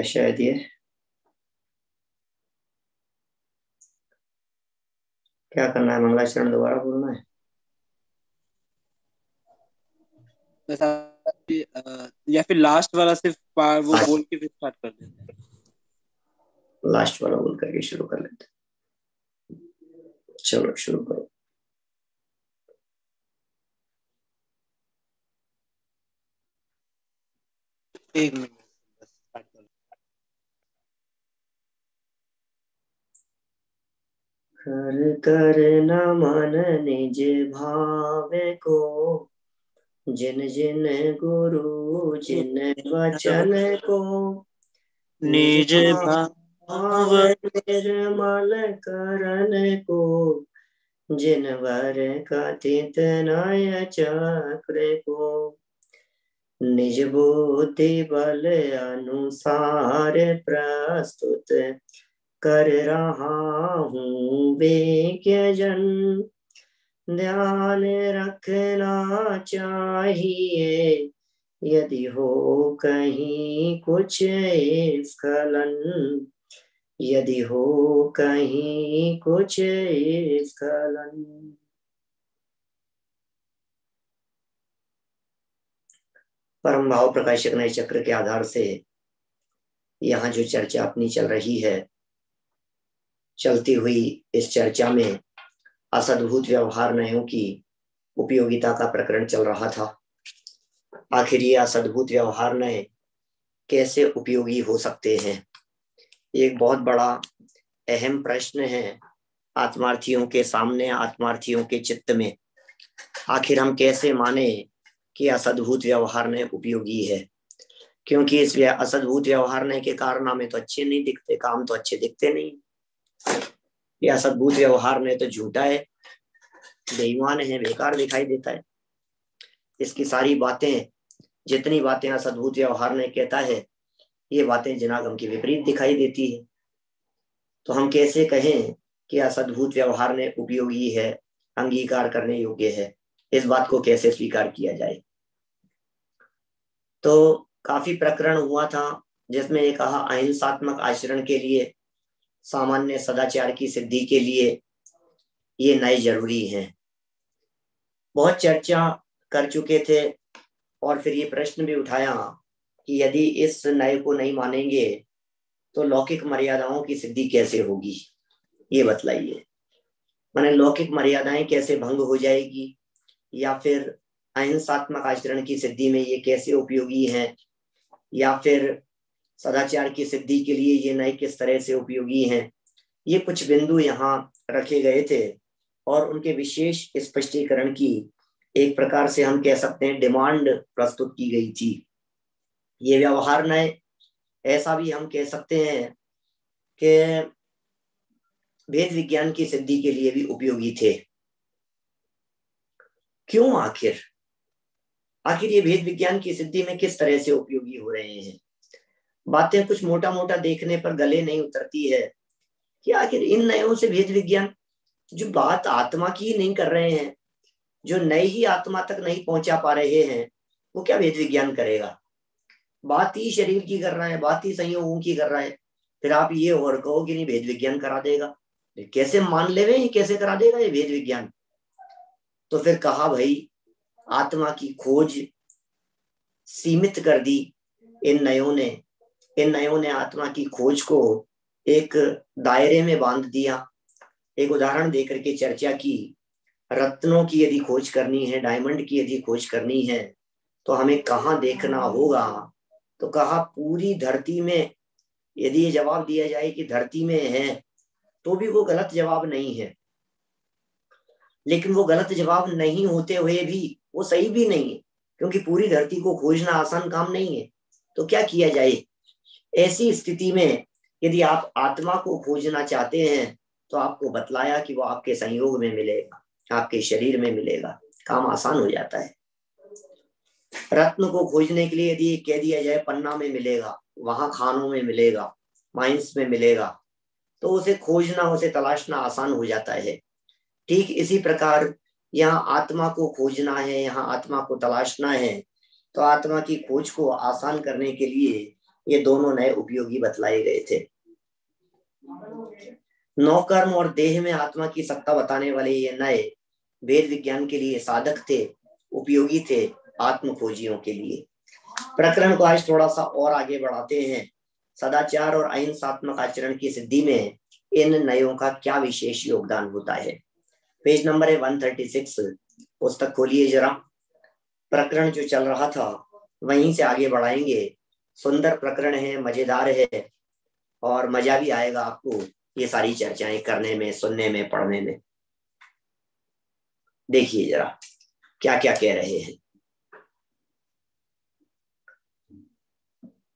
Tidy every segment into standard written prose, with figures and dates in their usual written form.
शायद ये क्या करना है, मंगलाचरण दोबारा बोलना है। या फिर लास्ट वाला सिर्फ वो बोल के फिर स्टार्ट कर देते हैं। लास्ट वाला बोल करके शुरू कर लेते। चलो शुरू करो। एक मिनट बस स्टार्ट कर। कर कर नमन निज भावे को, जिन जिन गुरु जिन वचन को, निज निज भाव भाव निर्मल करन को, जिन वर कथित नय चक्र को, निज बुद्धि बल अनुसार प्रस्तुत कर रहा हूँ वेज्ञ जन। ध्यान रखना चाहिए यदि हो कहीं कुछ स्खलन, यदि हो कहीं कुछ स्खलन। परम भाव प्रकाशक नए चक्र के आधार से यहाँ जो चर्चा अपनी चल रही है, चलती हुई इस चर्चा में असद्भुत व्यवहार नयों की उपयोगिता का प्रकरण चल रहा था। आखिर ये असद्भुत व्यवहार नए कैसे उपयोगी हो सकते हैं, एक बहुत बड़ा अहम प्रश्न है आत्मार्थियों के सामने, आत्मार्थियों के चित्त में। आखिर हम कैसे माने कि असद्भुत व्यवहार नए उपयोगी है, क्योंकि इस असद्भुत व्यवहार नए के कारनामे तो अच्छे नहीं दिखते, काम तो अच्छे दिखते नहीं। ये असद्भुत व्यवहार नए तो झूठा है, बेईमान है, बेकार दिखाई देता है। इसकी सारी बातें, जितनी बातें असद्भुत व्यवहार नए कहता है, ये बातें जनागम के विपरीत दिखाई देती है। तो हम कैसे कहें कि असद्भुत व्यवहार में उपयोगी है, अंगीकार करने योग्य है, इस बात को कैसे स्वीकार किया जाए। तो काफी प्रकरण हुआ था जिसमें ये कहा अहिंसात्मक आचरण के लिए, सामान्य सदाचार की सिद्धि के लिए ये नए जरूरी हैं। बहुत चर्चा कर चुके थे और फिर ये प्रश्न भी उठाया कि यदि इस नए को नहीं मानेंगे तो लौकिक मर्यादाओं की सिद्धि कैसे होगी, ये बतलाइए। माने लौकिक मर्यादाएं कैसे भंग हो जाएगी, या फिर अहिंसात्मक आचरण की सिद्धि में ये कैसे उपयोगी है, या फिर सदाचार की सिद्धि के लिए ये नए किस तरह से उपयोगी हैं। ये कुछ बिंदु यहाँ रखे गए थे और उनके विशेष स्पष्टीकरण की एक प्रकार से हम कह सकते हैं डिमांड प्रस्तुत की गई थी। ये व्यवहार नए, ऐसा भी हम कह सकते हैं कि वेद विज्ञान की सिद्धि के लिए भी उपयोगी थे। क्यों? आखिर ये वेद विज्ञान की सिद्धि में किस तरह से उपयोगी हो रहे हैं। बातें कुछ मोटा मोटा देखने पर गले नहीं उतरती है कि आखिर इन नयों से वेद विज्ञान जो बात आत्मा की नहीं कर रहे हैं, जो नए ही आत्मा तक नहीं पहुंचा पा रहे हैं, वो क्या वेद विज्ञान करेगा। बात ही शरीर की कर रहा है, बात ही संयोगों की कर रहा है, फिर आप ये और कहो कि नहीं वेद विज्ञान करा देगा। कैसे मान ले, कैसे करा देगा ये वेद विज्ञान। तो फिर कहा भाई आत्मा की खोज सीमित कर दी इन नयों ने आत्मा की खोज को एक दायरे में बांध दिया। एक उदाहरण देकर के चर्चा की, रत्नों की यदि खोज करनी है, डायमंड की यदि खोज करनी है तो हमें कहाँ देखना होगा। तो कहा पूरी धरती में। यदि ये जवाब दिया जाए कि धरती में है तो भी वो गलत जवाब नहीं है, लेकिन वो गलत जवाब नहीं होते हुए भी वो सही भी नहीं है, क्योंकि पूरी धरती को खोजना आसान काम नहीं है। तो क्या किया जाए ऐसी स्थिति में। यदि आप आत्मा को खोजना चाहते हैं तो आपको बतलाया कि वो आपके संयोग में मिलेगा, आपके शरीर में मिलेगा, काम आसान हो जाता है। रत्न को खोजने के लिए यदि कह दिया जाए पन्ना में मिलेगा, वहां खानों में मिलेगा, माइंस में मिलेगा, तो उसे खोजना, उसे तलाशना आसान हो जाता है। ठीक इसी प्रकार यहाँ आत्मा को खोजना है, यहाँ आत्मा को तलाशना है, तो आत्मा की खोज को आसान करने के लिए ये दोनों नए उपयोगी बतलाए गए थे। नौकर्म और देह में आत्मा की सत्ता बताने वाले ये नए वेद विज्ञान के लिए साधक थे, उपयोगी थे आत्म खोजियों के लिए। प्रकरण को आज थोड़ा सा और आगे बढ़ाते हैं। सदाचार और अहिंसात्मक आचरण की सिद्धि में इन नयों का क्या विशेष योगदान होता है। पेज नंबर है 136, पुस्तक खोलिए जरा। प्रकरण जो चल रहा था वहीं से आगे बढ़ाएंगे। सुंदर प्रकरण है, मजेदार है और मजा भी आएगा आपको ये सारी चर्चाएं करने में, सुनने में, पढ़ने में। देखिए जरा क्या क्या कह रहे हैं।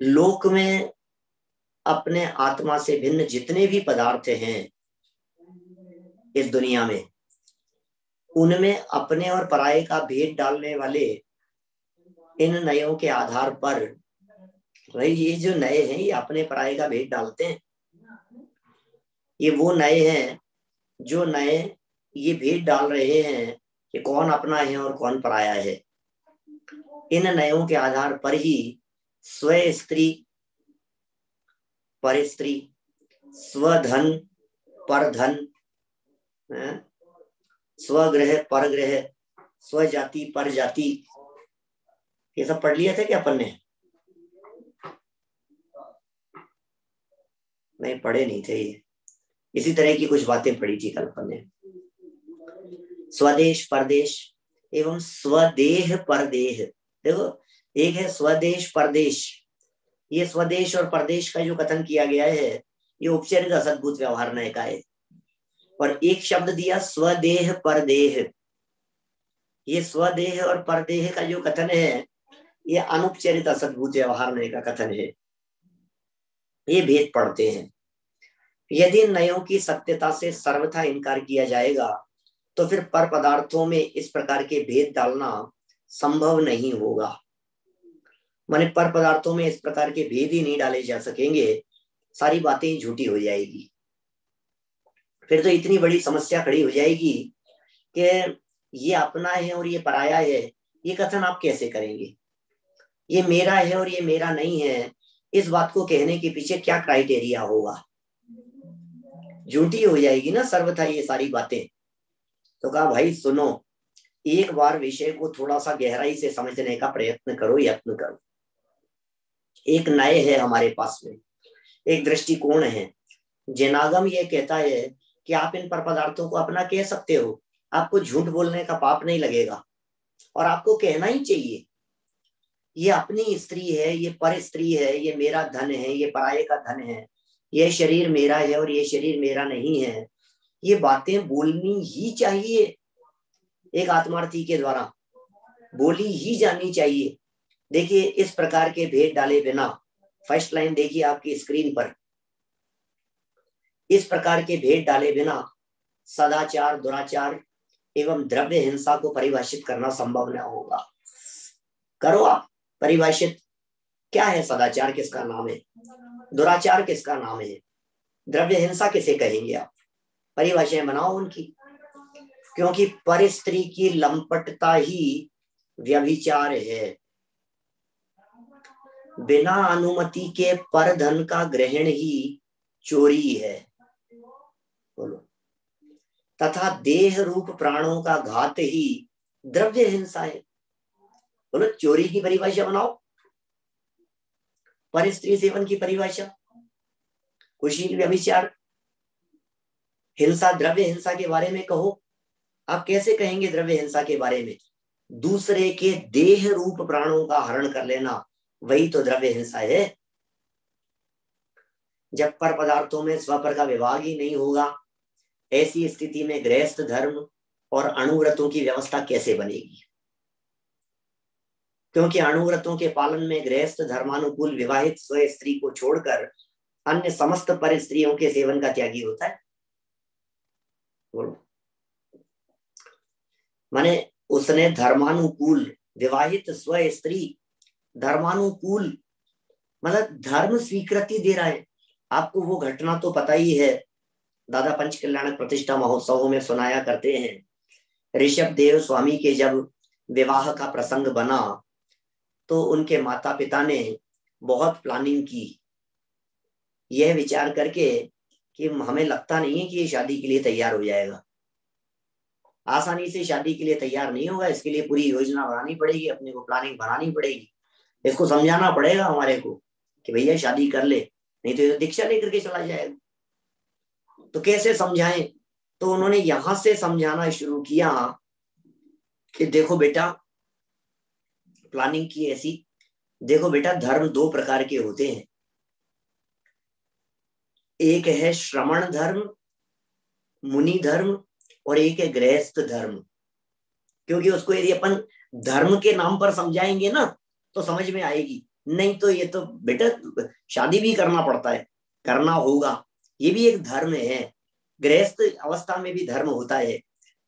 लोक में अपने आत्मा से भिन्न जितने भी पदार्थ हैं इस दुनिया में, उनमें अपने और पराये का भेद डालने वाले इन नयों के आधार पर, भाई ये जो नए हैं ये अपने पराये का भेद डालते हैं। ये वो नए हैं जो नए ये भेद डाल रहे हैं कि कौन अपना है और कौन पराया है। इन नयों के आधार पर ही स्व स्त्री पर स्त्री, स्वधन पर धन, स्वग्रह पर ग्रह, स्वजाति पर जाति, ये सब पढ़ लिया था क्या अपन ने? नहीं पढ़े नहीं थे ये। इसी तरह की कुछ बातें पढ़ी थी कल अपन ने। स्वदेश परदेश एवं स्वदेह परदेह। देखो एक है स्वदेश परदेश, ये स्वदेश और परदेश का जो कथन किया गया है ये उपचरित असद्भुत व्यवहार नय का है। और एक शब्द दिया स्वदेह परदेह, ये स्वदेह और परदेह का जो कथन है ये अनुपचरित असद्भुत व्यवहार नय का कथन है। ये भेद पढ़ते हैं। यदि नयों की सत्यता से सर्वथा इनकार किया जाएगा तो फिर पर पदार्थों में इस प्रकार के भेद डालना संभव नहीं होगा। माने पर पदार्थों में इस प्रकार के भेद ही नहीं डाले जा सकेंगे, सारी बातें झूठी हो जाएगी। फिर तो इतनी बड़ी समस्या खड़ी हो जाएगी कि ये अपना है और ये पराया है, ये कथन आप कैसे करेंगे? ये मेरा है और ये मेरा नहीं है, इस बात को कहने के पीछे क्या क्राइटेरिया होगा? झूठी हो जाएगी ना सर्वथा ये सारी बातें। तो कहा भाई सुनो, एक बार विषय को थोड़ा सा गहराई से समझने का प्रयत्न करो, यत्न करो। एक नए है हमारे पास में, एक दृष्टिकोण है। जैनागम ये कहता है कि आप इन पर पदार्थों को अपना कह सकते हो, आपको झूठ बोलने का पाप नहीं लगेगा और आपको कहना ही चाहिए ये अपनी स्त्री है, ये पर स्त्री है, ये मेरा धन है, ये पराये का धन है, ये शरीर मेरा है और ये शरीर मेरा नहीं है। ये बातें बोलनी ही चाहिए, एक आत्मार्थी के द्वारा बोली ही जानी चाहिए। देखिए इस प्रकार के भेद डाले बिना, फर्स्ट लाइन देखिए आपकी स्क्रीन पर, इस प्रकार के भेद डाले बिना सदाचार, दुराचार एवं द्रव्य हिंसा को परिभाषित करना संभव न होगा। करो आप परिभाषित, क्या है सदाचार, किसका नाम है? दुराचार किसका नाम है? द्रव्य हिंसा किसे कहेंगे आप? परिभाषाएं बनाओ उनकी, क्योंकि पर स्त्री की लंपटता ही व्यभिचार है। बिना अनुमति के पर धन का ग्रहण ही चोरी है। बोलो। तथा देह रूप प्राणों का घात ही द्रव्य हिंसा है। बोलो चोरी की परिभाषा बनाओ, पर स्त्री सेवन की परिभाषा, कुशील व्यभिचार, हिंसा, द्रव्य हिंसा के बारे में कहो। आप कैसे कहेंगे द्रव्य हिंसा के बारे में? दूसरे के देह रूप प्राणों का हरण कर लेना, वही तो द्रव्य हिंसा है। जब पर पदार्थों में स्वपर का विभाग ही नहीं होगा, ऐसी स्थिति में गृहस्थ धर्म और अणुव्रतों की व्यवस्था कैसे बनेगी? क्योंकि अणुव्रतों के पालन में गृहस्थ धर्मानुकूल विवाहित स्व स्त्री को छोड़कर अन्य समस्त पर स्त्रियों के सेवन का त्यागी होता है। बोलो। माने उसने धर्मानुकूल, विवाहित स्व स्त्री, धर्मानुकूल मतलब धर्म स्वीकृति दे रहा है। आपको वो घटना तो पता ही है, दादा पंच कल्याणक प्रतिष्ठा महोत्सव में सुनाया करते हैं। ऋषभ देव स्वामी के जब विवाह का प्रसंग बना तो उनके माता पिता ने बहुत प्लानिंग की, यह विचार करके कि हमें लगता नहीं है कि ये शादी के लिए तैयार हो जाएगा। आसानी से शादी के लिए तैयार नहीं होगा, इसके लिए पूरी योजना बनानी पड़ेगी, अपने को प्लानिंग बनानी पड़ेगी, इसको समझाना पड़ेगा हमारे को कि भैया शादी कर ले, नहीं तो ये दीक्षा लेकर के चला जाएगा। तो कैसे समझाएं? तो उन्होंने यहां से समझाना शुरू किया कि देखो बेटा, प्लानिंग की ऐसी, देखो बेटा, धर्म दो प्रकार के होते हैं, एक है श्रमण धर्म, मुनि धर्म, और एक है गृहस्थ धर्म। क्योंकि उसको यदि अपन धर्म के नाम पर समझाएंगे ना तो समझ में आएगी, नहीं तो ये तो बेटा शादी भी करना पड़ता है, करना होगा, ये भी एक धर्म है, गृहस्थ अवस्था में भी धर्म होता है,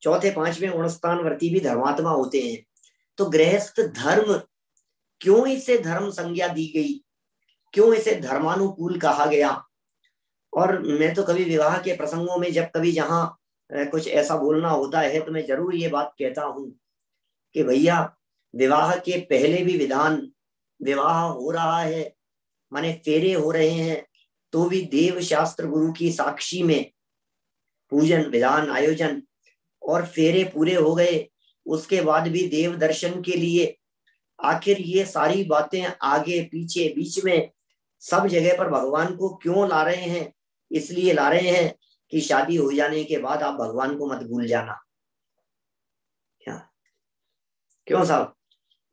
चौथे पांचवें गुणस्थान वर्ती भी धर्मात्मा होते हैं। तो गृहस्थ धर्म, क्यों इसे धर्म संज्ञा दी गई, क्यों इसे धर्मानुकूल कहा गया? और मैं तो कभी विवाह के प्रसंगों में जब कभी जहां कुछ ऐसा बोलना होता है तो मैं जरूर ये बात कहता हूं कि भैया, विवाह के पहले भी विधान, विवाह हो रहा है माने फेरे हो रहे हैं, तो भी देव शास्त्र गुरु की साक्षी में पूजन विधान आयोजन और फेरे पूरे हो गए, उसके बाद भी देव दर्शन के लिए, आखिर ये सारी बातें आगे पीछे बीच में सब जगह पर भगवान को क्यों ला रहे हैं? इसलिए ला रहे हैं कि शादी हो जाने के बाद आप भगवान को मत भूल जाना। क्या क्यों साहब?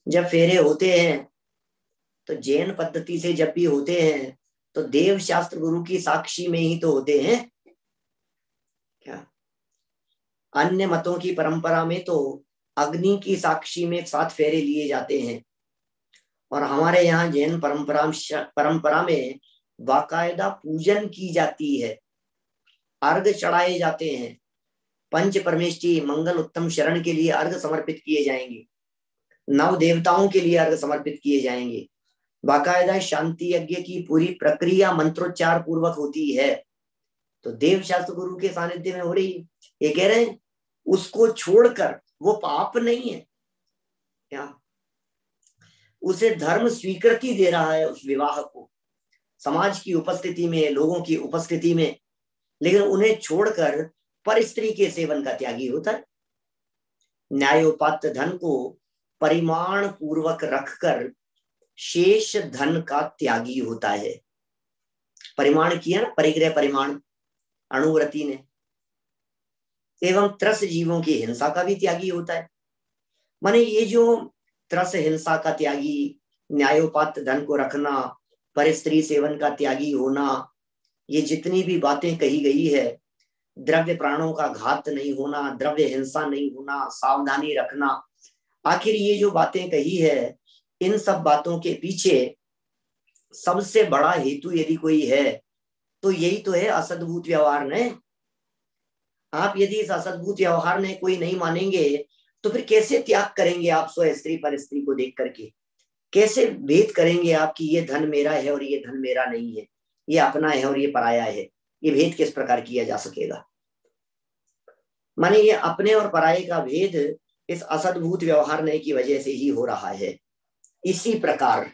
जब फेरे होते हैं तो जैन पद्धति से जब भी होते हैं तो देव शास्त्र गुरु की साक्षी में ही तो होते हैं। क्या अन्य मतों की परंपरा में तो अग्नि की साक्षी में 7 फेरे लिए जाते हैं, और हमारे यहाँ जैन परंपरा में बाकायदा पूजन की जाती है, अर्घ चढ़ाए जाते हैं, पंच परमेष्टि मंगल उत्तम शरण के लिए अर्घ समर्पित किए जाएंगे, नव देवताओं के लिए अर्घ समर्पित किए जाएंगे, बाकायदा शांति यज्ञ की पूरी प्रक्रिया मंत्रोच्चार पूर्वक होती है। तो देव शास्त्र गुरु के सानिध्य में हो रही है। ये कह रहे हैं उसको छोड़कर वो पाप नहीं है, क्या उसे धर्म स्वीकृति दे रहा है उस विवाह को, समाज की उपस्थिति में, लोगों की उपस्थिति में, लेकिन उन्हें छोड़कर पर स्त्री के सेवन का त्यागी होता है। न्यायोपात्त धन को परिमाण पूर्वक रखकर शेष धन का त्यागी होता है। परिमाण किया ना, परिग्रह परिमाण अणुव्रति ने, एवं त्रस जीवों की हिंसा का भी त्यागी होता है। माने ये जो त्रस हिंसा का त्यागी, न्यायोपात्त धन को रखना, पर स्त्री सेवन का त्यागी होना, ये जितनी भी बातें कही गई है, द्रव्य प्राणों का घात नहीं होना, द्रव्य हिंसा नहीं होना, सावधानी रखना, आखिर ये जो बातें कही है, इन सब बातों के पीछे सबसे बड़ा हेतु यदि कोई है तो यही तो है असद्भूत व्यवहार ने। आप यदि इस असद्भूत व्यवहार ने कोई नहीं मानेंगे तो फिर कैसे त्याग करेंगे आप स्व स्त्री पर स्त्री को देख करके? कैसे भेद करेंगे आप कि ये धन मेरा है और ये धन मेरा नहीं है, ये अपना है और ये पराया है? ये भेद किस प्रकार किया जा सकेगा? माने ये अपने और पराये का भेद इस असद्भूत व्यवहार ने की वजह से ही हो रहा है। इसी प्रकार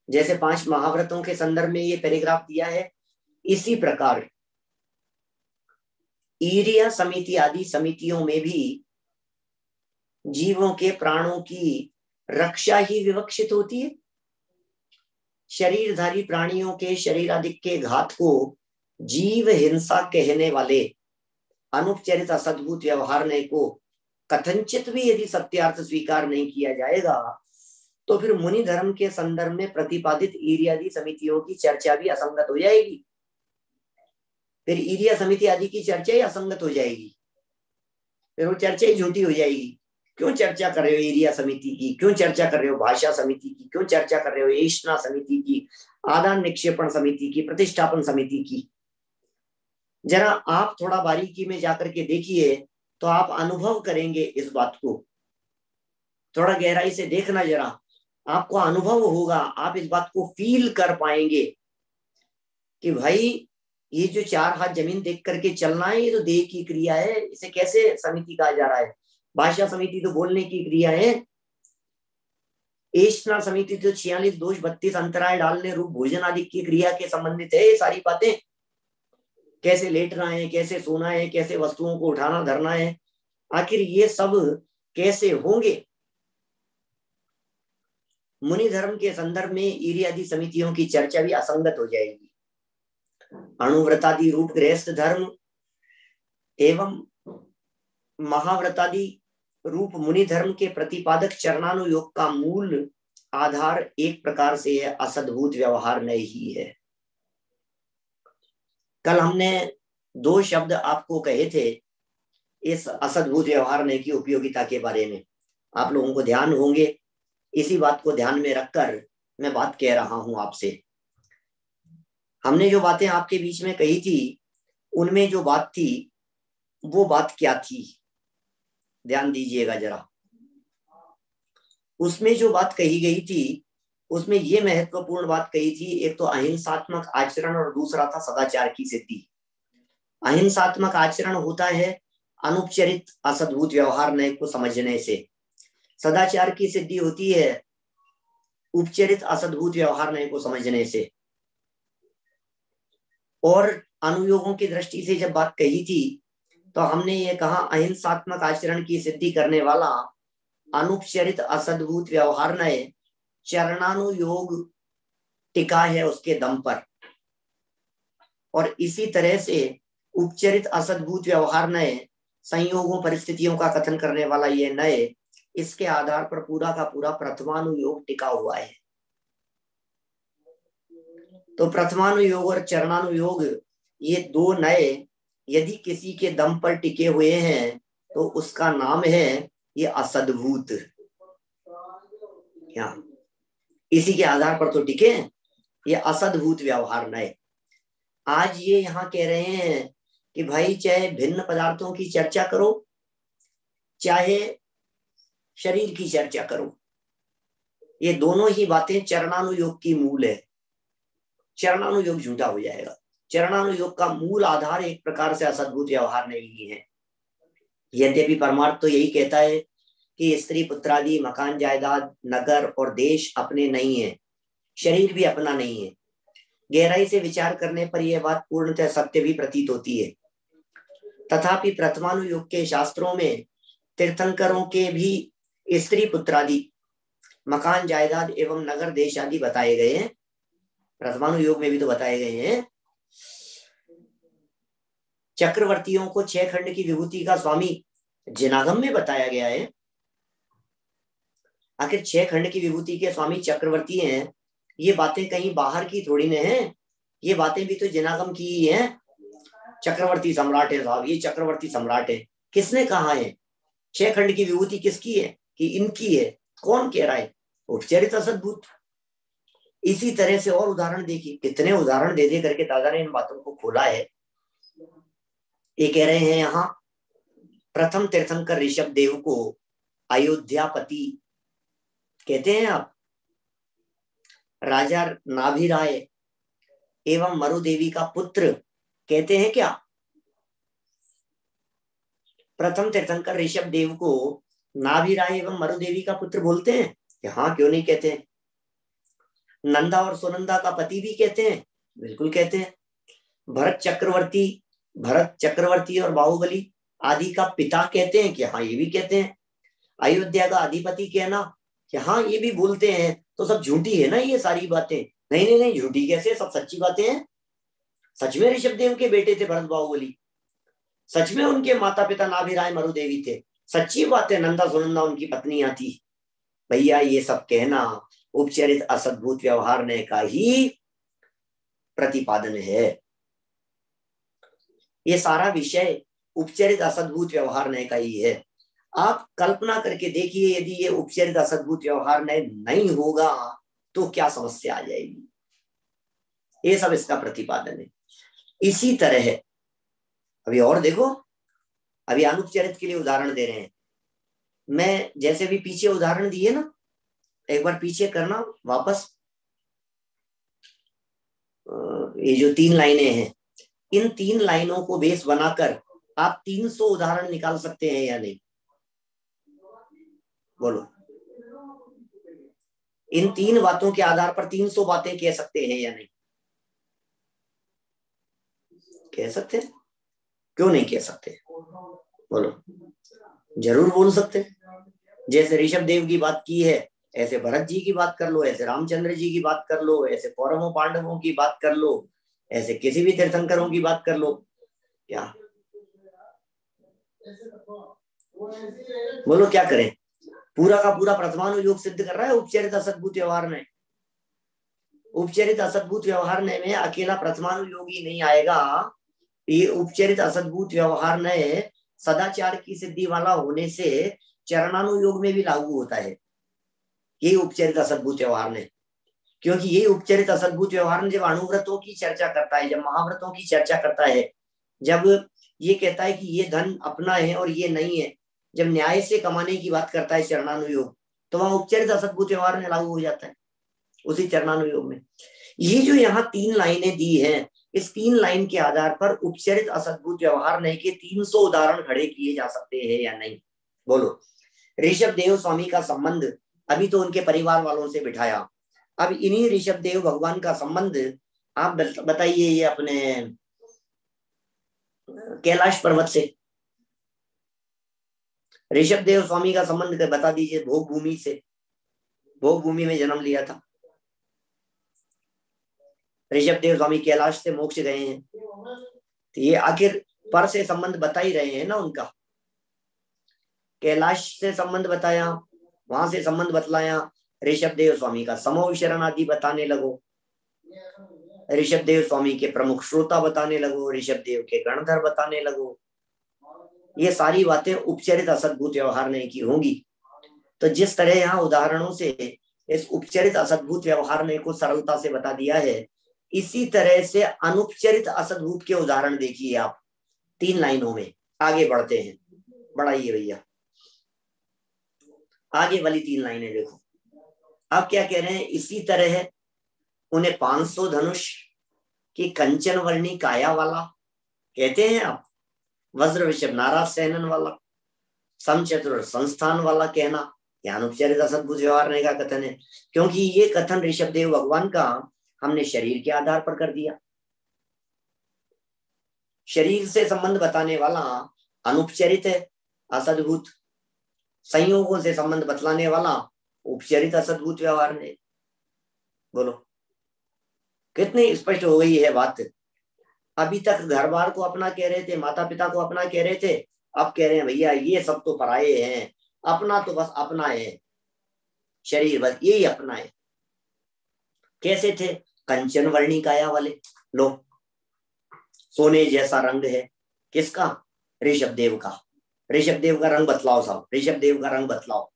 जैसे 5 महाव्रतों के संदर्भ में ये पैराग्राफ दिया है, इसी प्रकार ईर्य समिति आदि समितियों में भी जीवों के प्राणों की रक्षा ही विवक्षित होती है। शरीरधारी प्राणियों के शरीरादिक के घात को जीव हिंसा कहने वाले अनुपचरित असद्भूत व्यवहार ने को कथनचित भी यदि सत्यार्थ स्वीकार नहीं किया जाएगा तो फिर मुनि धर्म के संदर्भ में प्रतिपादित ईर्यादि समितियों की चर्चा भी असंगत हो जाएगी। फिर ईर्या समिति आदि की चर्चा ही असंगत हो जाएगी, फिर वो चर्चा ही झूठी हो जाएगी। क्यों चर्चा कर रहे हो ईर्या समिति की, क्यों चर्चा कर रहे हो भाषा समिति की, क्यों चर्चा कर रहे हो ऐष्णा समिति की, आदान निक्षेपण समिति की, प्रतिष्ठापन समिति की? जरा आप थोड़ा बारीकी में जाकर के देखिए तो आप अनुभव करेंगे इस बात को, थोड़ा गहराई से देखना, जरा आपको अनुभव होगा, आप इस बात को फील कर पाएंगे कि भाई ये जो 4 हाथ जमीन देख करके चलना है, ये तो देह की क्रिया है, इसे कैसे समिति कहा जा रहा है? भाषा समिति तो बोलने की क्रिया है। एष्णा समिति तो 46 दोष 32 अंतराय डालने रूप भोजन आदि की क्रिया के संबंधित है ये सारी बातें। कैसे लेटना है, कैसे सोना है, कैसे वस्तुओं को उठाना धरना है, आखिर ये सब कैसे होंगे। मुनि धर्म के संदर्भ में ईर्य आदि समितियों की चर्चा भी असंगत हो जाएगी। अणुव्रतादि रूप गृहस्थ धर्म एवं महाव्रतादि रूप मुनि धर्म के प्रतिपादक चरणानुयोग का मूल आधार एक प्रकार से है असद्भूत व्यवहार नहीं है। कल हमने 2 शब्द आपको कहे थे इस असद्भूत व्यवहार नहीं की उपयोगिता के बारे में, आप लोगों को ध्यान होंगे। इसी बात को ध्यान में रखकर मैं बात कह रहा हूं आपसे। हमने जो बातें आपके बीच में कही थी उनमें जो बात थी वो बात क्या थी, ध्यान दीजिएगा जरा। उसमें जो बात कही गई थी उसमें ये महत्वपूर्ण बात कही थी, एक तो अहिंसात्मक आचरण और दूसरा था सदाचार की सिद्धि। अहिंसात्मक आचरण होता है अनुपचरित असद्भूत व्यवहार नय को समझने से, सदाचार की सिद्धि होती है उपचरित असद्भूत व्यवहार नय को समझने से। और अनुयोगों की दृष्टि से जब बात कही थी तो हमने ये कहा अहिंसात्मक आचरण की सिद्धि करने वाला अनुपचरित असद्भूत व्यवहार नय चरणानुयोग टिका है उसके दम पर, और इसी तरह से उपचरित असद्भूत व्यवहार नय संयोगों परिस्थितियों का कथन करने वाला ये नय, इसके आधार पर पूरा का पूरा प्रथमानुयोग टिका हुआ है। तो प्रथमानुयोग और चरणानुयोग ये 2 नय यदि किसी के दम पर टिके हुए हैं तो उसका नाम है ये असद्भूत। क्या इसी के आधार पर तो टिके हैं, ये असद्भूत व्यवहार नय। आज ये यहाँ कह रहे हैं कि भाई चाहे भिन्न पदार्थों की चर्चा करो चाहे शरीर की चर्चा करो, ये दोनों ही बातें चरणानुयोग की मूल है। चरणानुयोग झूठा हो जाएगा। चरणानुयोग का मूल आधार एक प्रकार से असद्भुत व्यवहार नहीं है। यद्यपि परमार्थ तो यही कहता है कि स्त्री पुत्रादि मकान जायदाद नगर और देश अपने नहीं है, शरीर भी अपना नहीं है। गहराई से विचार करने पर यह बात पूर्णतः सत्य भी प्रतीत होती है। तथापि प्रथमानुयोग के शास्त्रों में तीर्थंकरों के भी स्त्री पुत्रादि मकान जायदाद एवं नगर देश आदि बताए गए हैं। प्रथमानुयोग में भी तो बताए गए हैं। चक्रवर्तियों को 6 खंड की विभूति का स्वामी जिनागम में बताया गया है। आखिर 6 खंड की विभूति के स्वामी चक्रवर्ती हैं, ये बातें कहीं बाहर की थोड़ी न हैं, ये बातें भी तो जिनागम की ही हैं। चक्रवर्ती सम्राट है साहब, ये चक्रवर्ती सम्राट है, किसने कहा है? 6 खंड की विभूति किसकी है? कि इनकी है। कौन कह रहा है? उपचरित असद्भुत। इसी तरह से और उदाहरण देखिए, कितने उदाहरण दे दे करके दादा ने इन बातों को खोला है। ये कह रहे हैं यहाँ प्रथम तीर्थंकर ऋषभ देव को अयोध्यापति कहते हैं आप। राजा नाभिराय एवं मरुदेवी का पुत्र कहते हैं क्या? प्रथम तीर्थंकर ऋषभ देव को नाभिराय एवं मरुदेवी का पुत्र बोलते हैं? हाँ, क्यों नहीं कहते हैं। नंदा और सुनंदा का पति भी कहते हैं, बिल्कुल कहते हैं। भरत चक्रवर्ती और बाहुबली आदि का पिता कहते हैं कि हाँ, ये भी कहते हैं। अयोध्या का अधिपति कहना कि हाँ, ये भी बोलते हैं। तो सब झूठी है ना ये सारी बातें? नहीं नहीं नहीं, झूठी कैसे, सब सच्ची बातें हैं। सच में ऋषभ देव के बेटे थे भरत बाहुबली, सच में उनके माता पिता नाभिराय मरुदेवी थे, सच्ची बात है। नंदा सुनंदा उनकी पत्नियां थी। भैया ये सब कहना उपचरित असद्भुत व्यवहार ने का ही प्रतिपादन है। ये सारा विषय उपचरित असद्भुत व्यवहार ने का ही है। आप कल्पना करके देखिए, यदि ये उपचरित असद्भुत व्यवहार नहीं होगा तो क्या समस्या आ जाएगी। ये सब इसका प्रतिपादन है। इसी तरह अभी और देखो, अभी अनुपचरित के लिए उदाहरण दे रहे हैं। मैं जैसे भी पीछे उदाहरण दिए ना, एक बार पीछे करना वापस। ये जो 3 लाइनें हैं, इन 3 लाइनों को बेस बनाकर आप 300 उदाहरण निकाल सकते हैं या नहीं? बोलो। इन 3 बातों के आधार पर 300 बातें कह सकते हैं या नहीं? कह सकते हैं? क्यों नहीं कह सकते? बोलो। जरूर बोल सकते। जैसे ऋषभ देव की बात की है, ऐसे भरत जी की बात कर लो, ऐसे रामचंद्र जी की बात कर लो, ऐसे कौरवों पांडवों की बात कर लो, ऐसे किसी भी तीर्थंकरों की बात कर लो। क्या बोलो, क्या करें? पूरा का पूरा प्रथमानुयोग सिद्ध कर रहा है उपचरित असद्भुत व्यवहार में। उपचरित असद्भुत व्यवहार में अकेला प्रथमानुयोगी नहीं आएगा। ये उपचरित असद्भुत व्यवहार ने सदाचार की सिद्धि वाला होने से चरणानुयोग में भी लागू होता है। ये उपचरित असद्भुत व्यवहार ने, क्योंकि ये उपचरित असद्भुत व्यवहार ने जब अणुव्रतों की चर्चा करता है, जब महाव्रतों की चर्चा करता है, जब ये कहता है कि ये धन अपना है और ये नहीं है, जब न्याय से कमाने की बात करता है चरणानुयोग, तो वहां उपचरित असद्भुत व्यवहार में लागू हो जाता है उसी चरणानुयोग में। ये जो यहाँ 3 लाइनें दी हैं, इस 3 लाइन के आधार पर उपचरित असद्भुत व्यवहार नहीं के 300 उदाहरण खड़े किए जा सकते हैं या नहीं? बोलो। ऋषभ देव स्वामी का संबंध अभी तो उनके परिवार वालों से बिठाया, अब इन्हीं ऋषभ देव भगवान का संबंध आप बताइए ये अपने कैलाश पर्वत से। ऋषभ देव स्वामी का संबंध बता दीजिए भोग भूमि से। भोग भूमि में जन्म लिया था ऋषभ देव स्वामी, कैलाश से मोक्ष गए हैं, तो ये आखिर पर से संबंध बता ही रहे हैं ना उनका। कैलाश से संबंध बताया, वहां से संबंध बतलाया, ऋषभ देव स्वामी का समूह विचरण आदि बताने लगो, ऋषभ देव स्वामी के प्रमुख श्रोता बताने लगो, ऋषभ देव के गणधर बताने लगो। ये सारी बातें उपचरित असद्भुत व्यवहार नहीं की होंगी। तो जिस तरह यहाँ उदाहरणों से इस उपचरित असद्भुत व्यवहार ने को सरलता से बता दिया है, इसी तरह से अनुपचरित असद्भुत के उदाहरण देखिए आप 3 लाइनों में। आगे बढ़ते हैं, बढ़ाइए भैया, आगे वाली 3 लाइनें देखो। अब क्या कह रहे हैं? इसी तरह उन्हें 500 धनुष की कंचन वर्णी काया वाला कहते हैं आप, वज्र विषभ नाराज सेनन वाला, समचतुर संस्थान वाला कहना, यह अनुपचरित असद्भुत व्यवहार का कथन है। क्योंकि ये कथन ऋषभ देव भगवान का हमने शरीर के आधार पर कर दिया। शरीर से संबंध बताने वाला अनुपचरित है असद्भुत, संयोगों से संबंध बतलाने वाला उपचरित असद्भुत व्यवहार ने। बोलो, कितनी स्पष्ट हो गई है बात। अभी तक घर बार को अपना कह रहे थे, माता पिता को अपना कह रहे थे, अब कह रहे हैं भैया ये सब तो पराये हैं, अपना तो बस अपना है, शरीर बस यही अपना है। कैसे थे? कंचन वर्णी काया वाले। लो, सोने जैसा रंग है किसका? ऋषभ देव का। ऋषभ देव का रंग बतलाओ साहब, ऋषभ देव का रंग बतलाओ।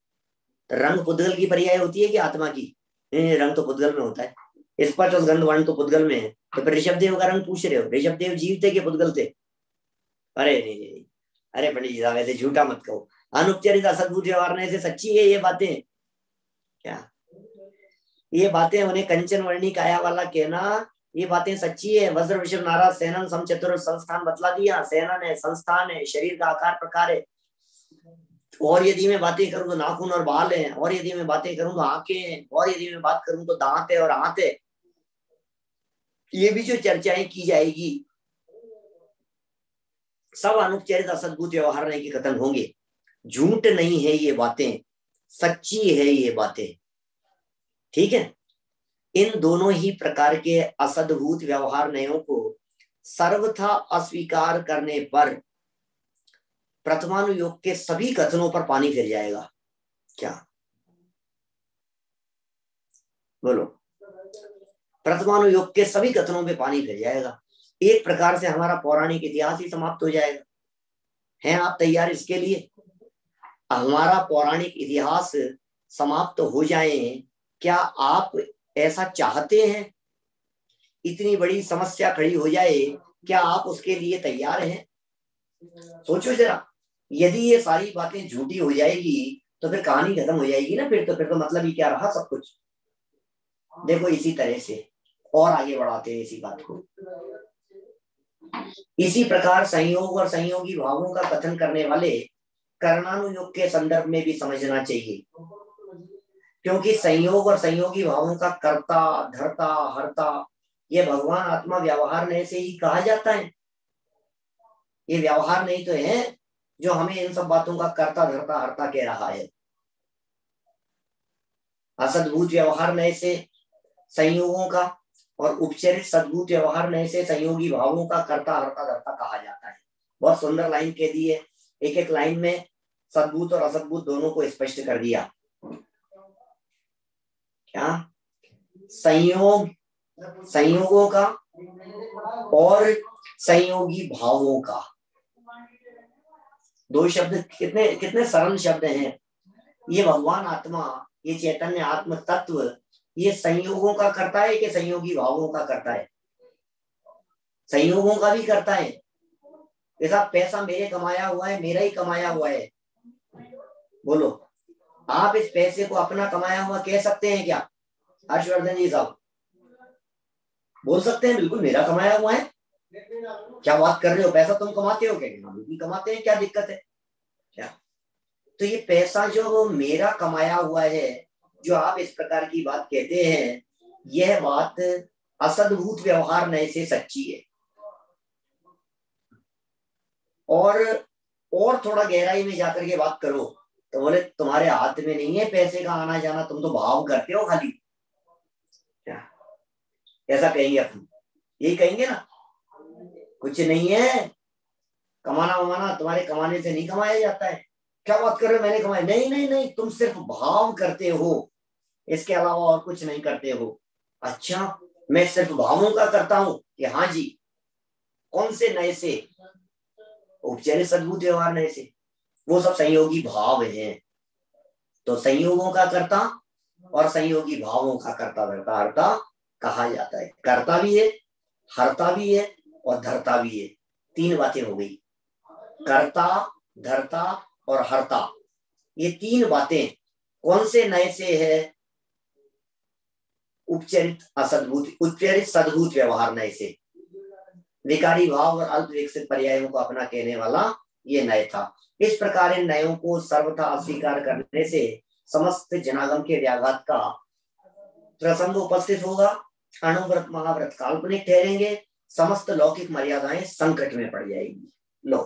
रंग पुद्गल की पर्याय होती है कि आत्मा की? नहीं, रंग तो पुद्गल में होता है, स्पर्श और गंध वर्ण तो पुद्गल में है। तो फिर ऋषभ देव का रंग पूछ रहे हो, ऋषभ देव जीव थे कि पुद्गल थे? अरे नहीं नहीं, अरे पंडित जी साहब ऐसे झूठा मत कहो, अनुपचरित असद्भुत व्यवहार से सच्ची है ये बातें। क्या ये बातें उन्हें कंचन वर्णी काया वाला कहना, ये बातें सच्ची है? वज्र विषभ नाराज सेनन समचतुर संस्थान बतला दिया। सेनन है, संस्थान है, शरीर का आकार प्रकार है। और यदि मैं बातें करूं तो नाखून और बाल हैं, और यदि मैं बातें करूं तो आंखें हैं, और यदि मैं बात करूं तो दांत है और हाथ है। ये भी जो चर्चाएं की जाएगी सब अनुपचरित असद्भुत व्यवहार के कथन होंगे। झूठ नहीं है ये बातें, सच्ची है ये बातें। ठीक है, इन दोनों ही प्रकार के असद्भुत व्यवहार नयों को सर्वथा अस्वीकार करने पर प्रथमानुयोग के सभी कथनों पर पानी फिर जाएगा। क्या बोलो? प्रथमानुयोग के सभी कथनों पे पानी फिर जाएगा। एक प्रकार से हमारा पौराणिक इतिहास ही समाप्त हो जाएगा। हैं आप तैयार इसके लिए? हमारा पौराणिक इतिहास समाप्त हो जाए, क्या आप ऐसा चाहते हैं? इतनी बड़ी समस्या खड़ी हो जाए, क्या आप उसके लिए तैयार हैं? सोचो जरा, यदि ये सारी बातें झूठी हो जाएगी तो फिर कहानी खत्म हो जाएगी ना। फिर तो मतलब ही क्या रहा सब कुछ। देखो इसी तरह से और आगे बढ़ाते हैं इसी बात को। इसी प्रकार संयोग और संयोगी भावों का कथन करने वाले कर्णानुयोग के संदर्भ में भी समझना चाहिए। क्योंकि संयोग और संयोगी भावों का कर्ता धर्ता हर्ता ये भगवान आत्मा व्यवहार नहीं से ही कहा जाता है। ये व्यवहार नहीं तो है जो हमें इन सब बातों का कर्ता धर्ता हर्ता कह रहा है। असद्भूत व्यवहार नए से संयोगों का और उपचरित सद्भूत व्यवहार नए से संयोगी भावों का कर्ता हर्ता धर्ता कहा जाता है। बहुत सुंदर लाइन कह दी है, एक एक लाइन में सद्भूत और असद्भूत दोनों को स्पष्ट कर दिया। क्या संयोग, संयोगों का और संयोगी भावों का, दो शब्द कितने कितने सरल शब्द हैं। ये भगवान आत्मा, ये चैतन्य आत्म तत्व, ये संयोगों का करता है कि संयोगी भावों का करता है? संयोगों का भी करता है। जैसा पैसा मेरे कमाया हुआ है, मेरा ही कमाया हुआ है। बोलो, आप इस पैसे को अपना कमाया हुआ कह सकते हैं क्या? हर्षवर्धन जी साहब बोल सकते हैं बिल्कुल मेरा कमाया हुआ है। क्या बात कर रहे हो, पैसा तुम कमाते हो क्या? बिल्कुल कमाते हैं, क्या दिक्कत है क्या? तो ये पैसा जो मेरा कमाया हुआ है, जो आप इस प्रकार की बात कहते हैं, यह बात असद्भूत व्यवहार नए से सच्ची है। और थोड़ा गहराई में जाकर के बात करो तो बोले तुम्हारे हाथ में नहीं है पैसे का आना जाना, तुम तो भाव करते हो खाली। क्या ऐसा कहेंगे अपन? यही कहेंगे ना, कुछ नहीं है, कमाना वमाना तुम्हारे कमाने से नहीं कमाया जाता है। क्या बात कर रहे हो, मैंने कमाया? नहीं नहीं नहीं, तुम सिर्फ भाव करते हो, इसके अलावा और कुछ नहीं करते हो। अच्छा, मैं सिर्फ भावों का करता हूं कि हाँ जी, कौन से नए से? उपचारित सद्भूत व्यवहार नए से, वो सब संयोगी भाव हैं। तो संयोगों का कर्ता और संयोगी भावों का कर्ता धर्ता हर्ता कहा जाता है। कर्ता भी है, हर्ता भी है और धर्ता भी है। तीन बातें हो गई, कर्ता धर्ता और हर्ता। ये तीन बातें कौन से नए से है? उपचरित असद्भूत, उपचरित सद्भूत व्यवहार नए से। विकारी भाव और अल्प विकसित पर्यायों को अपना कहने वाला ये नय था। इस प्रकार इन नयों को सर्वथा अस्वीकार करने से समस्त जनागम के व्याघात का प्रसंग उपस्थित होगा। अणुव्रत महाव्रत काल्पनिक ठहरेंगे, समस्त लौकिक मर्यादाएं संकट में पड़ जाएगी। लो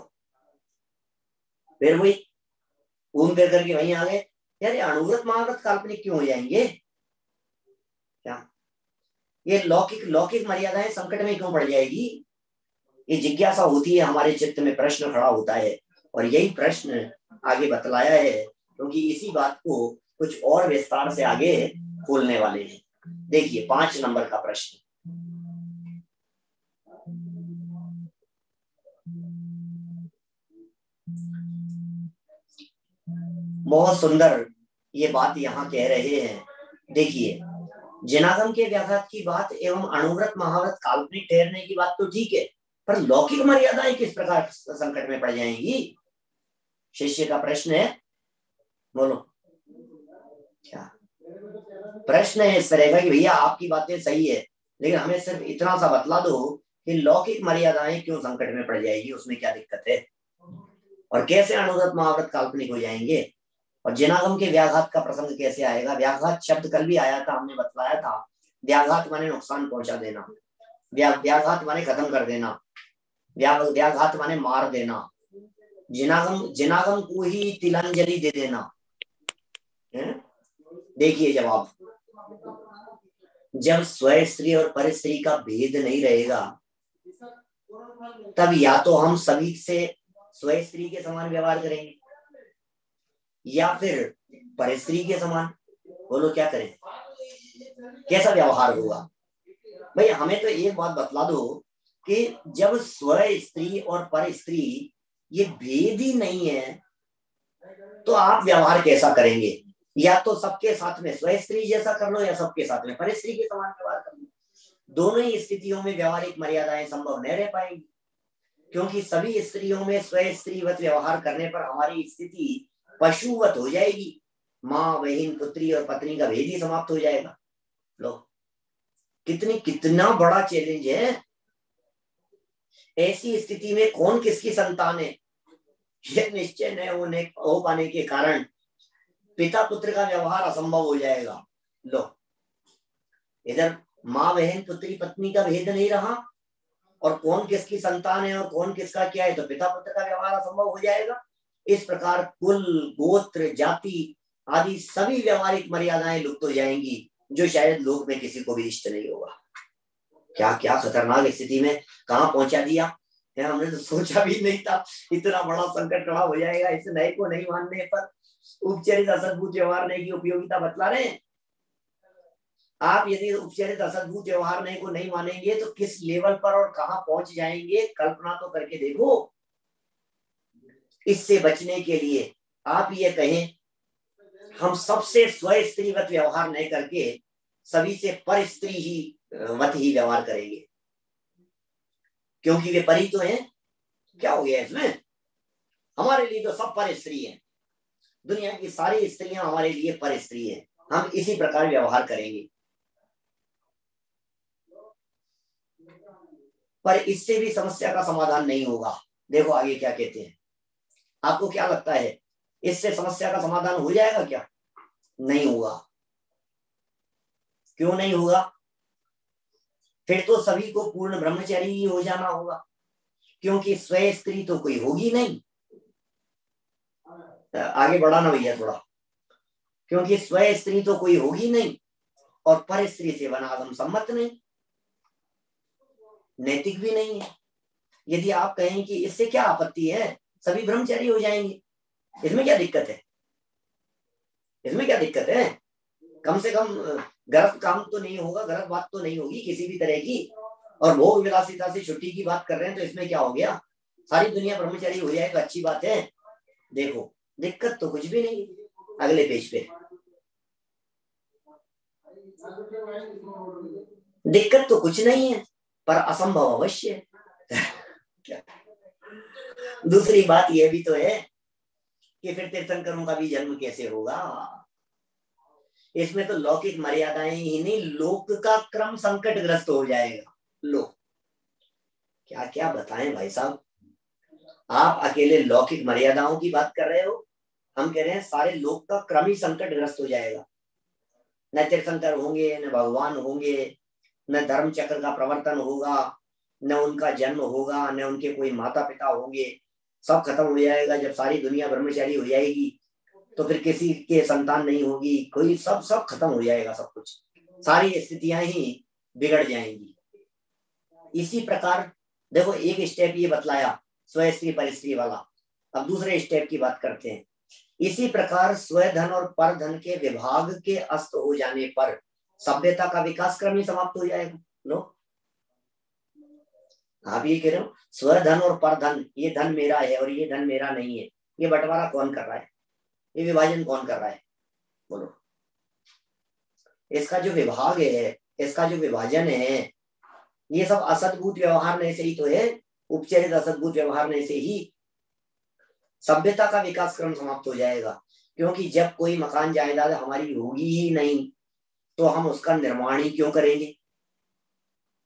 फिर वही घूम फिर करके वहीं आ गए, यार ये अणुव्रत महाव्रत काल्पनिक क्यों हो जाएंगे? क्या ये लौकिक लौकिक मर्यादाएं संकट में क्यों पड़ जाएगी? ये जिज्ञासा होती है हमारे चित्त में, प्रश्न खड़ा होता है और यही प्रश्न आगे बतलाया है, क्योंकि इसी बात को कुछ और विस्तार से आगे खोलने वाले हैं। देखिए 5 नंबर का प्रश्न, बहुत सुंदर ये बात यहाँ कह रहे हैं। देखिए, जनागम के व्याघात की बात एवं अणुव्रत महाव्रत काल्पनिक ठहरने की बात तो ठीक है, पर लौकिक मर्यादाएं किस प्रकार संकट में पड़ जाएंगी? शिष्य का प्रश्न है, बोलो क्या प्रश्न है इस तरह का कि भैया आपकी बातें सही है, लेकिन हमें सिर्फ इतना सा बतला दो कि लौकिक मर्यादाएं क्यों संकट में पड़ जाएगी, उसमें क्या दिक्कत है, और कैसे अणुव्रत महाव्रत काल्पनिक हो जाएंगे, और जनागम के व्याघात का प्रसंग कैसे आएगा? व्याघात शब्द कल भी आया था, हमने बतलाया था। व्याघात माने नुकसान पहुंचा देना, व्याघात माने खत्म कर देना, व्याघात माने मार देना, जनागम को ही तिलांजलि दे देना। देखिए जवाब, जब स्व स्त्री और पर स्त्री का भेद नहीं रहेगा, तब या तो हम सभी से स्व स्त्री के समान व्यवहार करेंगे या फिर पर स्त्री के समान। बोलो क्या करें, कैसा व्यवहार होगा? भाई हमें तो एक बात बतला दो कि जब स्व स्त्री और पर स्त्री ये भेद ही नहीं है, तो आप व्यवहार कैसा करेंगे? या तो सबके साथ में स्व स्त्री जैसा कर लो या सबके साथ में पर स्त्री के समान व्यवहार कर लो। दोनों ही स्थितियों में व्यवहारिक मर्यादाएं संभव नहीं रह पाएंगी, क्योंकि सभी स्त्रियों में स्व स्त्रीवत व्यवहार करने पर हमारी स्थिति पशुवत हो जाएगी। माँ बहन पुत्री और पत्नी का भेद ही समाप्त हो जाएगा। लो कितना बड़ा चैलेंज है। ऐसी स्थिति में कौन किसकी संतान है, यह निश्चय न हो पाने के कारण पिता पुत्र का व्यवहार असंभव हो जाएगा। लो, इधर माँ बहन पुत्री पत्नी का भेद नहीं रहा, और कौन किसकी संतान है और कौन किसका क्या है, तो पिता पुत्र का व्यवहार असंभव हो जाएगा। इस प्रकार कुल, गोत्र, जाति आदि सभी व्यवहारिक मर्यादाएं लुप्त हो जाएंगी, जो शायद लोक में किसी को भी इष्ट नहीं होगा। क्या क्या खतरनाक स्थिति में कहाँ पहुंचा दिया है, हमने तो सोचा भी नहीं था इतना बड़ा संकट खड़ा हो जाएगा। इस नए को नहीं मानने पर उपचरित असद्भुत व्यवहार नए की उपयोगिता बतला रहे हैं। आप यदि उपचरित असद्भुत व्यवहार नए को नहीं मानेंगे तो किस लेवल पर और कहां पहुंच जाएंगे, कल्पना तो करके देखो। इससे बचने के लिए आप ये कहें हम सबसे स्व स्त्रीवत व्यवहार नहीं करके सभी से पर स्त्री ही वत ही व्यवहार करेंगे, क्योंकि वे परी तो हैं। क्या हो गया इसमें, हमारे लिए तो सब पर स्त्री हैं, दुनिया की सारी स्त्रियां हमारे लिए पर स्त्री हैं, हम इसी प्रकार व्यवहार करेंगे। पर इससे भी समस्या का समाधान नहीं होगा। देखो आगे क्या कहते हैं, आपको क्या लगता है इससे समस्या का समाधान हो जाएगा क्या? नहीं होगा। क्यों नहीं होगा? फिर तो सभी को पूर्ण ब्रह्मचारी ही हो जाना होगा, क्योंकि स्व स्त्री तो कोई होगी नहीं। आगे बढ़ाना भैया थोड़ा, क्योंकि स्व स्त्री तो कोई होगी नहीं और पर स्त्री से वनागम सम्मत नहीं, नैतिक भी नहीं है। यदि आप कहें कि इससे क्या आपत्ति है, सभी ब्रह्मचारी हो जाएंगे, इसमें क्या दिक्कत है? इसमें क्या दिक्कत है? कम से कम गलत काम तो नहीं होगा, गलत बात तो नहीं होगी किसी भी तरह की, और भोग विलासिता से छुट्टी की बात कर रहे हैं, तो इसमें क्या हो गया? सारी दुनिया ब्रह्मचारी हो जाए तो अच्छी बात है। देखो दिक्कत तो कुछ भी नहीं। अगले पेज पे दिक्कत तो कुछ नहीं है, पर असंभव अवश्य है। दूसरी बात यह भी तो है कि फिर तीर्थंकरों का भी जन्म कैसे होगा? इसमें तो लौकिक मर्यादाएं ही नहीं, लोक का क्रम संकटग्रस्त हो जाएगा। लो क्या क्या बताएं भाई साहब, आप अकेले लौकिक मर्यादाओं की बात कर रहे हो, हम कह रहे हैं सारे लोक का क्रम ही संकटग्रस्त हो जाएगा। न तीर्थंकर होंगे, न भगवान होंगे, न धर्म चक्र का प्रवर्तन होगा, न उनका जन्म होगा, न उनके कोई माता पिता होंगे, सब खत्म हो जाएगा। जब सारी दुनिया ब्रह्मचारी हो जाएगी तो फिर किसी के संतान नहीं होगी, कोई सब सब खत्म हो जाएगा, सब कुछ, सारी स्थितियां ही बिगड़ जाएंगी। इसी प्रकार देखो एक स्टेप ये बतलाया स्व स्त्री पर स्त्री वाला, अब दूसरे स्टेप की बात करते हैं। इसी प्रकार स्वधन और परधन के विभाग के अस्त हो जाने पर सभ्यता का विकास क्रम ही समाप्त हो जाएगा। लो आप ये कह रहे हो स्वधन और परधन, ये धन मेरा है और ये धन मेरा नहीं है, ये बंटवारा कौन कर रहा है, ये विभाजन कौन कर रहा है? बोलो। इसका जो विभाग है, इसका जो विभाजन है, ये सब असद्भुत व्यवहार में से ही तो है। उपचरित असद्भुत व्यवहार में से ही सभ्यता का विकास क्रम समाप्त हो जाएगा, क्योंकि जब कोई मकान जायदाद हमारी होगी ही नहीं तो हम उसका निर्माण ही क्यों करेंगे?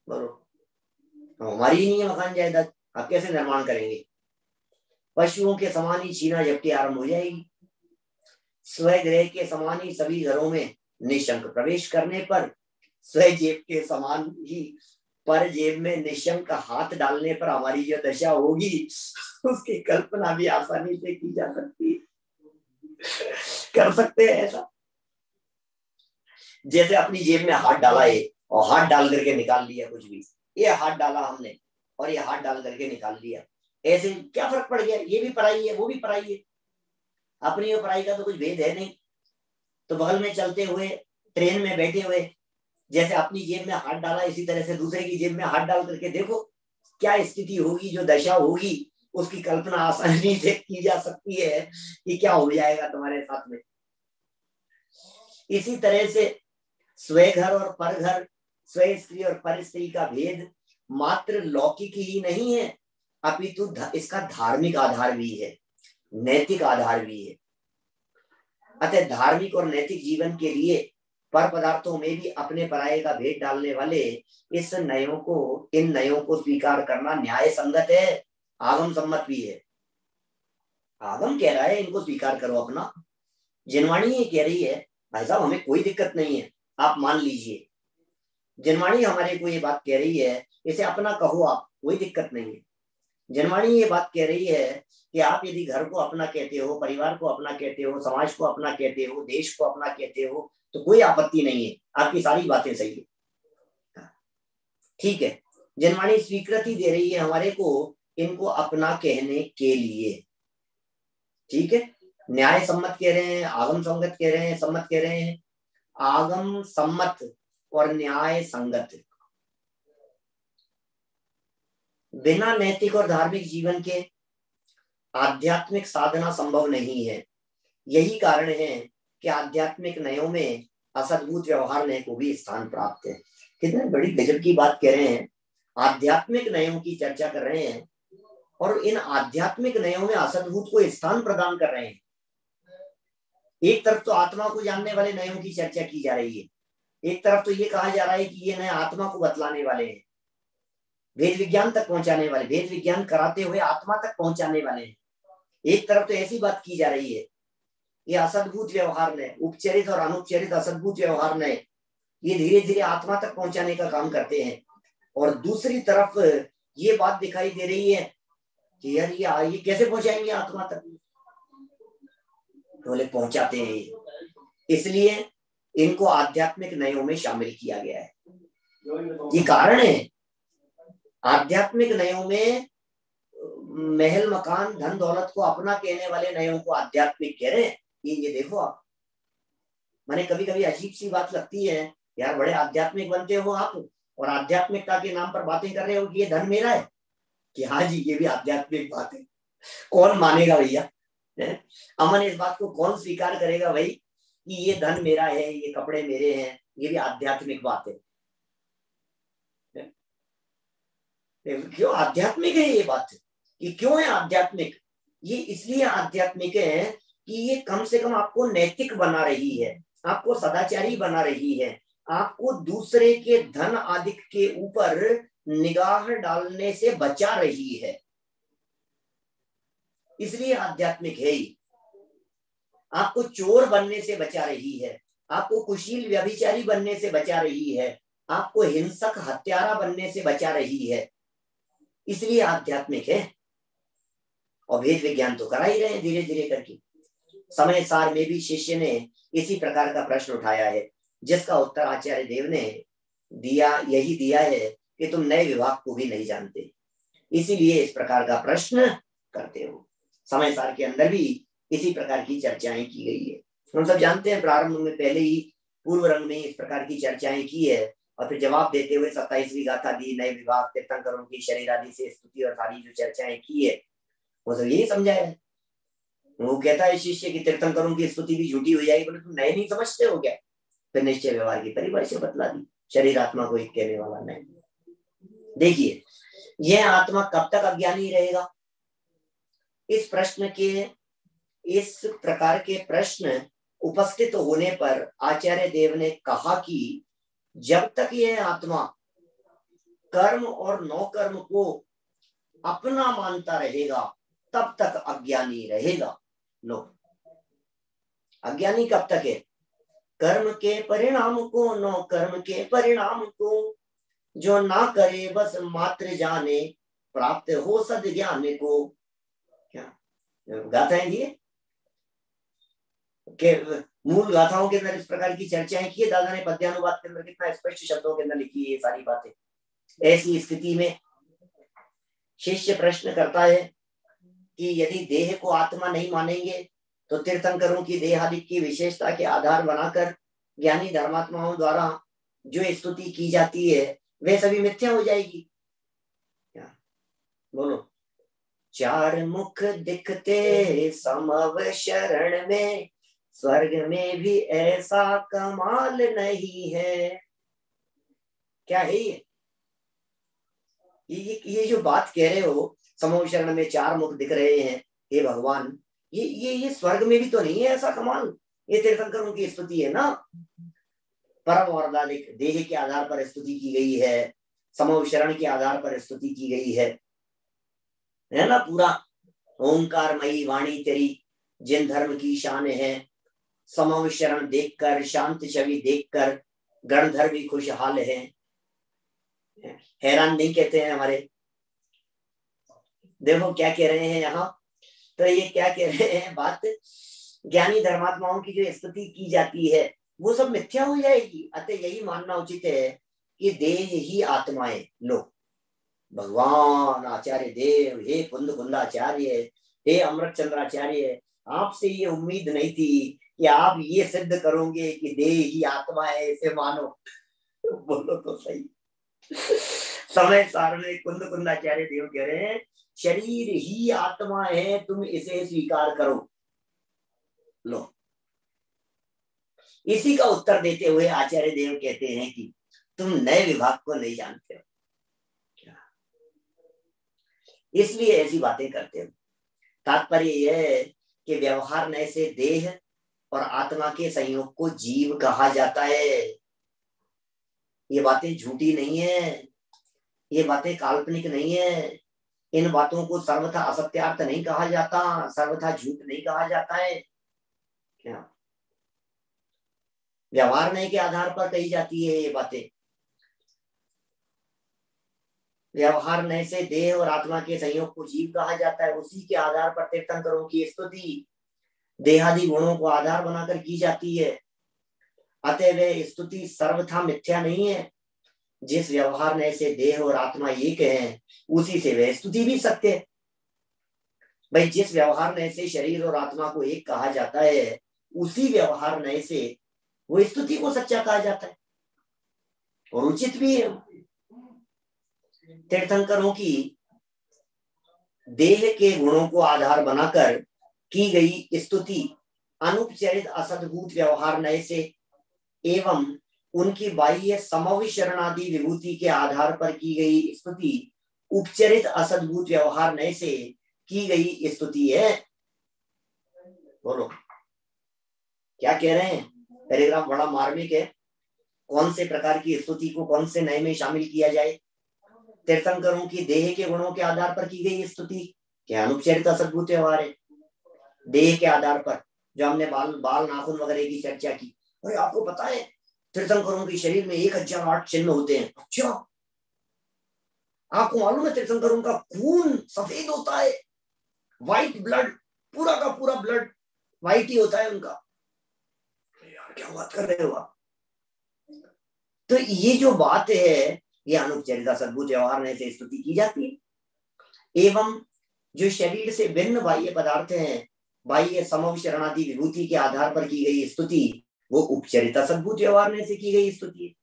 बोलो, हमारी ही नहीं है मकान जायदाद, आप कैसे निर्माण करेंगे? पशुओं के समान ही छीना झपटी आरंभ हो जाएगी। स्वगृह के समान ही सभी घरों में निशंक प्रवेश करने पर, स्वजेब के समान ही पर जेब में निशंक हाथ डालने पर हमारी जो दशा होगी उसकी कल्पना भी आसानी से की जा सकती है। कर सकते हैं ऐसा, जैसे अपनी जेब में हाथ डाला है और हाथ डाल करके निकाल लिया कुछ भी, ये हाथ डाला हमने और ये हाथ डाल करके निकाल लिया, ऐसे क्या फर्क पड़ गया? ये भी पराई है वो भी पराई है, अपनी और पराई का तो कुछ भेद है नहीं। तो बगल में चलते हुए, ट्रेन में बैठे हुए, जैसे अपनी जेब में हाथ डाला इसी तरह से दूसरे की जेब में हाथ डाल करके देखो क्या स्थिति होगी, जो दशा होगी उसकी कल्पना आसानी से की जा सकती है कि क्या हो जाएगा तुम्हारे साथ में। इसी तरह से स्वघर और परघर, स्व स्त्री और पर स्त्री का भेद मात्र लौकिक ही नहीं है, अपितु इसका धार्मिक आधार भी है, नैतिक आधार भी है। अतः धार्मिक और नैतिक जीवन के लिए पर पदार्थों में भी अपने पराये का भेद डालने वाले इन नयों को स्वीकार करना न्याय संगत है, आगम सम्मत भी है। आगम कह रहा है इनको स्वीकार करो अपना, जिनवाणी ये कह रही है भाई साहब हमें कोई दिक्कत नहीं है, आप मान लीजिए। जिनवाणी हमारे को ये बात कह रही है, इसे अपना कहो आप, कोई दिक्कत नहीं है। जिनवाणी ये बात कह रही है कि आप यदि घर को अपना कहते हो, परिवार को अपना कहते हो, समाज को अपना कहते हो, देश को अपना कहते हो, तो कोई आपत्ति नहीं है, आपकी सारी बातें सही है, ठीक है। जिनवाणी स्वीकृति दे रही है हमारे को इनको अपना कहने के लिए, ठीक है। न्याय सम्मत कह रहे हैं, आगम संगत कह रहे हैं, सम्मत कह रहे हैं, आगम सम्मत और न्याय संगत। बिना नैतिक और धार्मिक जीवन के आध्यात्मिक साधना संभव नहीं है। यही कारण है कि आध्यात्मिक नयों में असद्भुत व्यवहार नय को भी स्थान प्राप्त है। कितने बड़ी गजब की बात कह रहे हैं, आध्यात्मिक नयों की चर्चा कर रहे हैं और इन आध्यात्मिक नयों में असद्भुत को स्थान प्रदान कर रहे हैं। एक तरफ तो आत्मा को जानने वाले नयों की चर्चा की जा रही है, एक तरफ तो ये कहा जा रहा है कि ये नए आत्मा को बतलाने वाले हैं, वेद विज्ञान तक पहुंचाने वाले, वेद विज्ञान कराते हुए आत्मा तक पहुंचाने वाले हैं। एक तरफ तो ऐसी बात की जा रही है, ये असद्भुत व्यवहार नए, उपचरित और अनुपचरित असद्भुत व्यवहार नए, ये धीरे धीरे आत्मा तक पहुंचाने का काम करते हैं। और दूसरी तरफ ये बात दिखाई दे रही है कि यार ये कैसे पहुंचाएंगे आत्मा तक, बोले पहुंचाते हैं। इसलिए इनको आध्यात्मिक नयों में शामिल किया गया है। ये कारण है, आध्यात्मिक नयों में महल मकान धन दौलत को अपना कहने वाले नयों को आध्यात्मिक कह रहे हैं। ये देखो आप, मैंने कभी कभी अजीब सी बात लगती है, यार बड़े आध्यात्मिक बनते हो आप और आध्यात्मिकता के नाम पर बातें कर रहे हो कि ये धन मेरा है, कि हाँ जी ये भी आध्यात्मिक बात है। कौन मानेगा भैया, अमन इस बात को कौन स्वीकार करेगा भाई कि ये धन मेरा है, ये कपड़े मेरे हैं, ये भी आध्यात्मिक बात है। क्यों आध्यात्मिक है ये बात, कि क्यों है आध्यात्मिक? ये इसलिए आध्यात्मिक है कि ये कम से कम आपको नैतिक बना रही है, आपको सदाचारी बना रही है, आपको दूसरे के धन आदि के ऊपर निगाह डालने से बचा रही है, इसलिए आध्यात्मिक है ही। आपको चोर बनने से बचा रही है, आपको कुशील व्यभिचारी बनने से बचा रही है, आपको हिंसक हत्यारा बनने से बचा रही है, इसलिए आध्यात्मिक है। और वेद विज्ञान तो करा ही रहे हैं धीरे धीरे करके। समय सार में भी शिष्य ने इसी प्रकार का प्रश्न उठाया है, जिसका उत्तर आचार्य देव ने यही दिया है कि तुम नए विभाग को भी नहीं जानते, इसीलिए इस प्रकार का प्रश्न करते हो। समय सार के अंदर भी इसी प्रकार की चर्चाएं की गई है। हम सब जानते हैं प्रारंभ में पहले ही पूर्व रंग में इस प्रकार की चर्चाएं की है और फिर जवाब देते हुए 27वीं गाथा दी, नए विभाग, तीर्थंकरों की शरीर आदि से स्तुति और सारी जो चर्चाएं की है वो सब यही समझाया है। वो कहता है शिष्य की तीर्थंकरों की स्तुति भी झूठी हो जाएगी, बोले तुम नए नहीं समझते हो क्या? फिर निश्चय व्यवहार की परिभाषा बतला दी, शरीर आत्मा को एक कहने वाला नहीं। देखिए यह आत्मा कब तक अज्ञानी रहेगा? इस प्रश्न के, इस प्रकार के प्रश्न उपस्थित होने पर आचार्य देव ने कहा कि जब तक यह आत्मा कर्म और नौकर्म को अपना मानता रहेगा तब तक अज्ञानी रहेगा। लो, अज्ञानी कब तक है? कर्म के परिणाम को, नौकर्म के परिणाम को, जो ना करे बस मात्र जाने, प्राप्त हो सद ज्ञान को। क्या गाथाएं दिए के मूल गाथाओं के अंदर इस प्रकार की चर्चाएं की है दादा ने पद्यानुवाद के अंदर, कितना स्पष्ट शब्दों के अंदर लिखी है ये सारी बातें। ऐसी स्थिति में शिष्य प्रश्न करता है कि यदि देह को आत्मा नहीं मानेंगे तो तीर्थंकरों की देह आदि की विशेषता के आधार बनाकर ज्ञानी धर्मात्माओं द्वारा जो स्तुति की जाती है वह सभी मिथ्या हो जाएगी। क्या बोलो? चार मुख दिखते समव शरण में, स्वर्ग में भी ऐसा कमाल नहीं है। क्या है ये जो बात कह रहे हो, समव शरण में चार मुख दिख रहे हैं, हे भगवान, ये स्वर्ग में भी तो नहीं है ऐसा कमाल। ये तीर्थंकरों की स्तुति है ना, परम और दालिक देह के आधार पर स्तुति की गई है, समव शरण के आधार पर स्तुति की गई है ना। पूरा ओंकारमयी वाणी तेरी जिन धर्म की शान है, समव शरण देखकर, शांत छवि देखकर गणधर भी खुशहाल है। हैरान नहीं कहते हैं हमारे। देखो क्या कह रहे हैं यहाँ, तो ये क्या कह रहे हैं, बात ज्ञानी धर्मात्माओं की जो स्तुति की जाती है वो सब मिथ्या हो जाएगी। अतः यही मानना उचित है कि देह ही आत्माएं। लो, भगवान आचार्य देव, हे कुंद कुंदाचार्य, हे अमृत चंद्राचार्य, आपसे ये उम्मीद नहीं थी कि आप ये सिद्ध करोगे कि देह ही आत्मा है, इसे मानो। बोलो तो सही। समय सारणी कुंद कुंदाचार्य देव कह रहे हैं शरीर ही आत्मा है, तुम इसे स्वीकार करो। लो, इसी का उत्तर देते हुए आचार्य देव कहते हैं कि तुम नए विभाग को नहीं जानते हो, इसलिए ऐसी बातें करते हो। तात्पर्य यह है कि व्यवहार नए से देह और आत्मा के संयोग को जीव कहा जाता है। ये बातें झूठी नहीं है, ये बातें काल्पनिक नहीं है। इन बातों को सर्वथा असत्यार्थ नहीं कहा जाता, सर्वथा झूठ नहीं कहा जाता है। क्या व्यवहार नए के आधार पर कही जाती है ये बातें। व्यवहार नए से देह और आत्मा के संयोग को जीव कहा जाता है। उसी के आधार पर तीर्थंकरों की स्तुति देहादि गुणों को आधार बनाकर की जाती है। अतः वह स्तुति सर्वथा मिथ्या नहीं है। जिस व्यवहार नए से देह और आत्मा एक है, उसी से वह स्तुति भी सत्य है। भाई, जिस व्यवहार नए से शरीर और आत्मा को एक कहा जाता है, उसी व्यवहार नए से वो स्तुति को सच्चा कहा जाता है और उचित भी है। तीर्थंकरों की देह के गुणों को आधार बनाकर की गई स्तुति अनुपचरित असद्भूत व्यवहार नए से एवं उनकी बाह्य समविशरणादि विभूति के आधार पर की गई स्तुति उपचरित असद्भूत व्यवहार नए से की गई स्तुति है। बोलो क्या कह रहे हैं? पैराग्राफ बड़ा मार्मिक है। कौन से प्रकार की स्तुति को कौन से नए में शामिल किया जाए? तीर्थंकरों की देह के गुणों के आधार पर की गई स्तुति क्या अनुपचरित असद्भुत व्यवहार है? देह के आधार पर जो हमने बाल नाखून वगैरह की चर्चा की, और आपको पता है तीर्थंकरों के शरीर में 1008 चिन्ह होते हैं। अच्छा, आपको मालूम है तीर्थंकरों का खून सफेद होता है, व्हाइट ब्लड, पूरा का पूरा ब्लड व्हाइट ही होता है उनका। यार क्या बात कर रहे हो आप? तो ये जो बात है, ये अनुपचरित असद्भुत व्यवहार में से स्तुति की जाती है। एवं जो शरीर से भिन्न बाह्य पदार्थ हैं, बाह्य समविशरणादि विभूति के आधार पर की गई स्तुति, वो उपचरित असद्भुत व्यवहार में से की गई स्तुति है।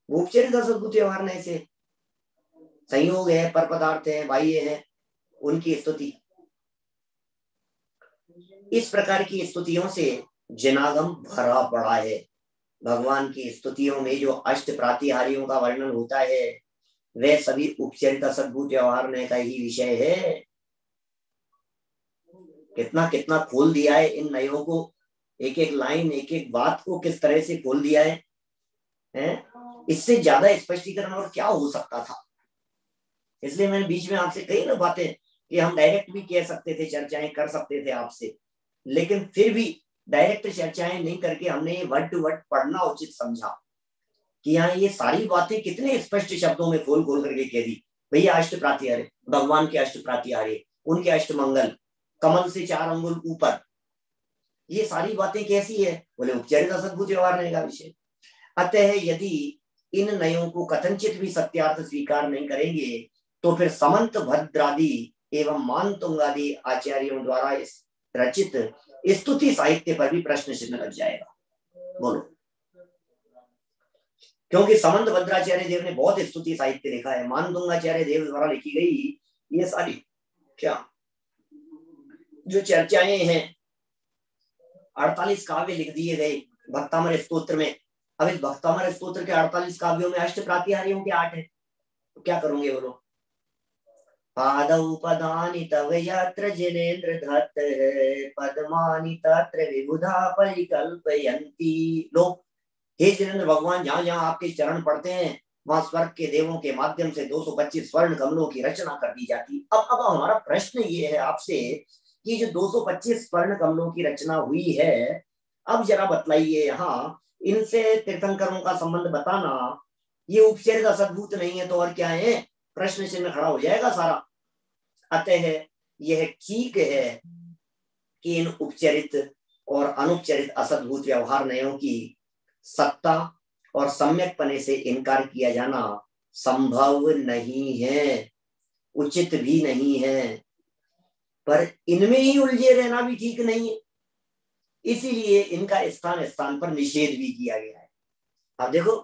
वो उपचरित असद्भुत व्यवहार में से संयोग है, पर पदार्थ है, बाह्य है, उनकी स्तुति। इस प्रकार की स्तुतियों से जनागम भरा पड़ा है। भगवान की स्तुतियों में जो अष्ट प्रातिहार्यों का वर्णन होता है, वे सभी उपचरित असद्भुत व्यवहार में का ही विषय है। कितना कितना खोल दिया है इन नयों को, एक एक लाइन, एक एक बात को किस तरह से खोल दिया है, इससे ज्यादा स्पष्टीकरण और क्या हो सकता था। इसलिए मैंने बीच में आपसे कही ना बातें कि हम डायरेक्ट भी कह सकते थे, चर्चाएं कर सकते थे आपसे, लेकिन फिर भी डायरेक्ट चर्चाएं नहीं करके हमने ये वर्ड टू वर्ड पढ़ना उचित समझा कि यहाँ ये सारी बातें कितने स्पष्ट शब्दों में खोल खोल करके कह दी। भैया अष्ट प्रातिहार्य, भगवान के अष्ट प्रातिहार्य, उनके अष्ट मंगल, कमल से 4 अंगुल ऊपर, ये सारी बातें कैसी है? बोले उपचरित असद्भुत व्यवहार का विषय। अतः यदि इन नयों को कथनचित भी सत्यार्थ स्वीकार नहीं करेंगे, तो फिर समंत भद्रादि एवं मानतुंगादि आचार्यों द्वारा रचित स्तुति साहित्य पर भी प्रश्न चिन्ह लग जाएगा। बोलो, क्योंकि समंत भद्राचार्य देव ने बहुत स्तुति साहित्य लिखा है, मानतुंगाचार्य देव द्वारा लिखी गई ये सारी क्या जो चर्चाएं हैं, 48 काव्य लिख दिए गए भक्तामर स्तोत्र में। अब इस भक्तामर स्तोत्र के 48 काव्यों में अष्ट प्रातिहार्यों के 8 है, तो क्या करोगे? बोलो, पादौ पदानि तव यत्र जिनेन्द्र धत्त पद्मानि तत्र विबुधा परिकल्पयन्ति। लोग, हे जिनेन्द्र भगवान, जहां जहां आपके चरण पड़ते हैं, वहां स्वर्ग के देवों के माध्यम से 225 स्वर्ण कमलों की रचना कर दी जाती। अब हमारा प्रश्न ये है आपसे कि जो 225 स्वर्ण कमलों की रचना हुई है, अब जरा बतलाइए यहाँ इनसे तीर्थंकरों का संबंध बताना, ये उपचरित असद्भुत नहीं है तो और क्या है? प्रश्न चिन्ह खड़ा हो जाएगा सारा। अतः यह ठीक है कि इन उपचरित और अनुपचरित असद्भुत व्यवहार नयों की सत्ता और सम्यक पने से इनकार किया जाना संभव नहीं है, उचित भी नहीं है, पर इनमें ही उलझे रहना भी ठीक नहीं है, इसीलिए इनका स्थान स्थान पर निषेध भी किया गया है। अब देखो,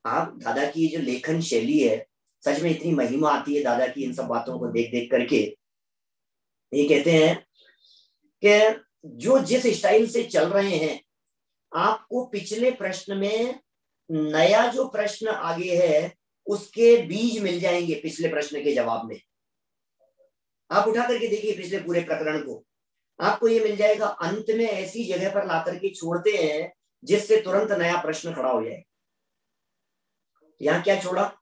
आप दादा की जो लेखन शैली है, सच में इतनी महिमा आती है दादा की इन सब बातों को देख देख करके। ये कहते हैं कि जो जिस स्टाइल से चल रहे हैं, आपको पिछले प्रश्न में नया जो प्रश्न आगे है उसके बीज मिल जाएंगे पिछले प्रश्न के जवाब में। आप उठा करके देखिए पिछले पूरे प्रकरण को, आपको ये मिल जाएगा। अंत में ऐसी जगह पर ला करके छोड़ते हैं जिससे तुरंत नया प्रश्न खड़ा हो जाए। यहाँ क्या छोड़ा?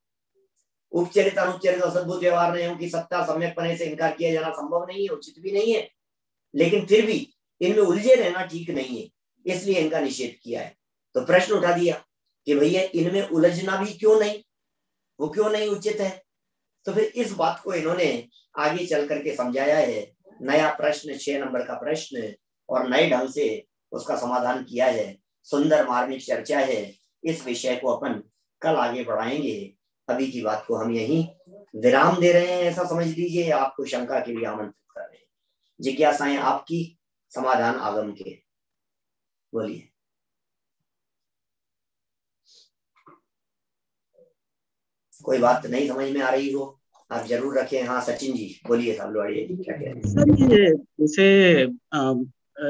उपचरित अनुपचरित असद्भुत व्यवहार नयों की सत्ता सम्यक पने से इनकार किया जाना संभव नहीं है, उचित भी नहीं है, लेकिन फिर भी इनमें उलझे रहना ठीक नहीं है, इसलिए इनका निषेध किया है। तो प्रश्न उठा दिया कि भैया इनमें उलझना भी क्यों नहीं, वो क्यों नहीं उचित है? तो फिर इस बात को इन्होंने आगे चल करके समझाया है। नया प्रश्न 6 नंबर का प्रश्न, और नए ढंग से उसका समाधान किया है। सुंदर मार्मिक चर्चा है। इस विषय को अपन कल आगे बढ़ाएंगे। अभी की बात को हम यहीं विराम दे रहे हैं, ऐसा समझ लीजिए। आपको शंका के लिए आमंत्रित कर रहे हैं, जिज्ञासाएं आपकी, समाधान आगम के। बोलिए। कोई बात नहीं समझ में आ रही हो आप जरूर रखें। हाँ सचिन जी बोलिए, साहब लोहाड़िया जी क्या कह रहे हैं? सर ये जैसे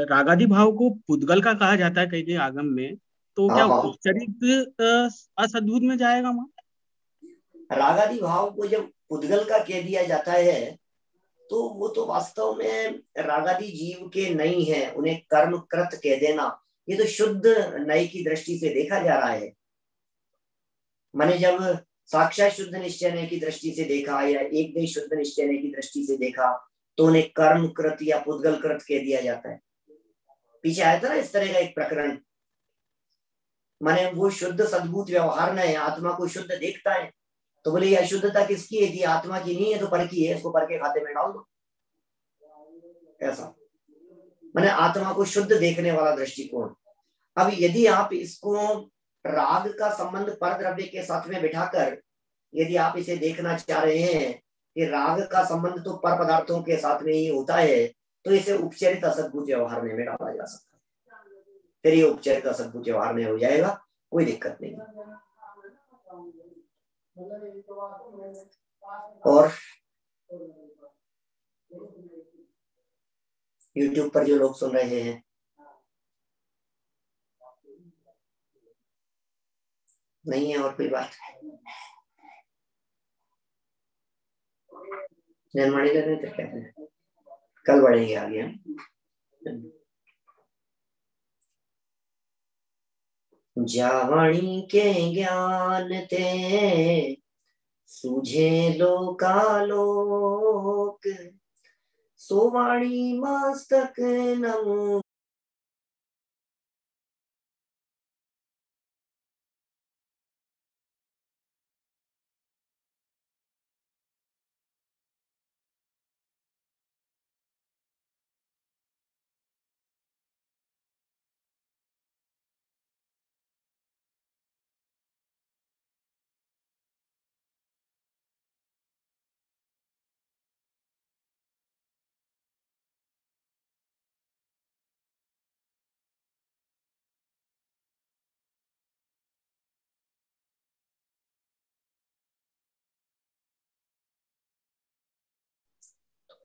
रागादि भाव को पुद्गल का कहा जाता है कई कई आगम में, तो हाँ क्या हाँ, उपचरित असद्भुत में जाएगा वहाँ? रागादि भाव को जब उद्गल का कह दिया जाता है तो वो तो वास्तव में रागादि जीव के नहीं है, उन्हें कर्म कृत कह देना ये तो शुद्ध नय की दृष्टि से देखा जा रहा है। मैंने जब साक्षात शुद्ध निश्चय नय की दृष्टि से देखा या एक दिन शुद्ध निश्चय नय की दृष्टि से देखा तो उन्हें कर्म कृत या पुद्गल कृत कह दिया जाता है। पीछे आया था ना इस तरह का एक प्रकरण, माने वो शुद्ध सद्भुत व्यवहार न है, आत्मा को शुद्ध देखता है, तो बोले ये अशुद्धता किसकी है? कि आत्मा की नहीं है तो पर की है, इसको पर के खाते में डाल दो। ऐसा माने आत्मा को शुद्ध देखने वाला दृष्टिकोण। अब यदि आप इसको राग का संबंध पर द्रव्य के साथ में बिठाकर यदि आप इसे देखना चाह रहे हैं कि राग का संबंध तो पर पदार्थों के साथ में ही होता है, तो इसे उपचरित असद्भुत व्यवहार में डाला जा सकता है। फिर ये उपचरित असद्भुत व्यवहार में हो जाएगा, कोई दिक्कत नहीं। और YouTube पर जो लोग सुन रहे हैं, नहीं है और कोई बात? जनवाणी कर रहे थे क्या? कल बढ़ेंगे आगे हम। जावाणी के ज्ञान ते सूझे लोकालोक, सोवाणी मस्तक नमो।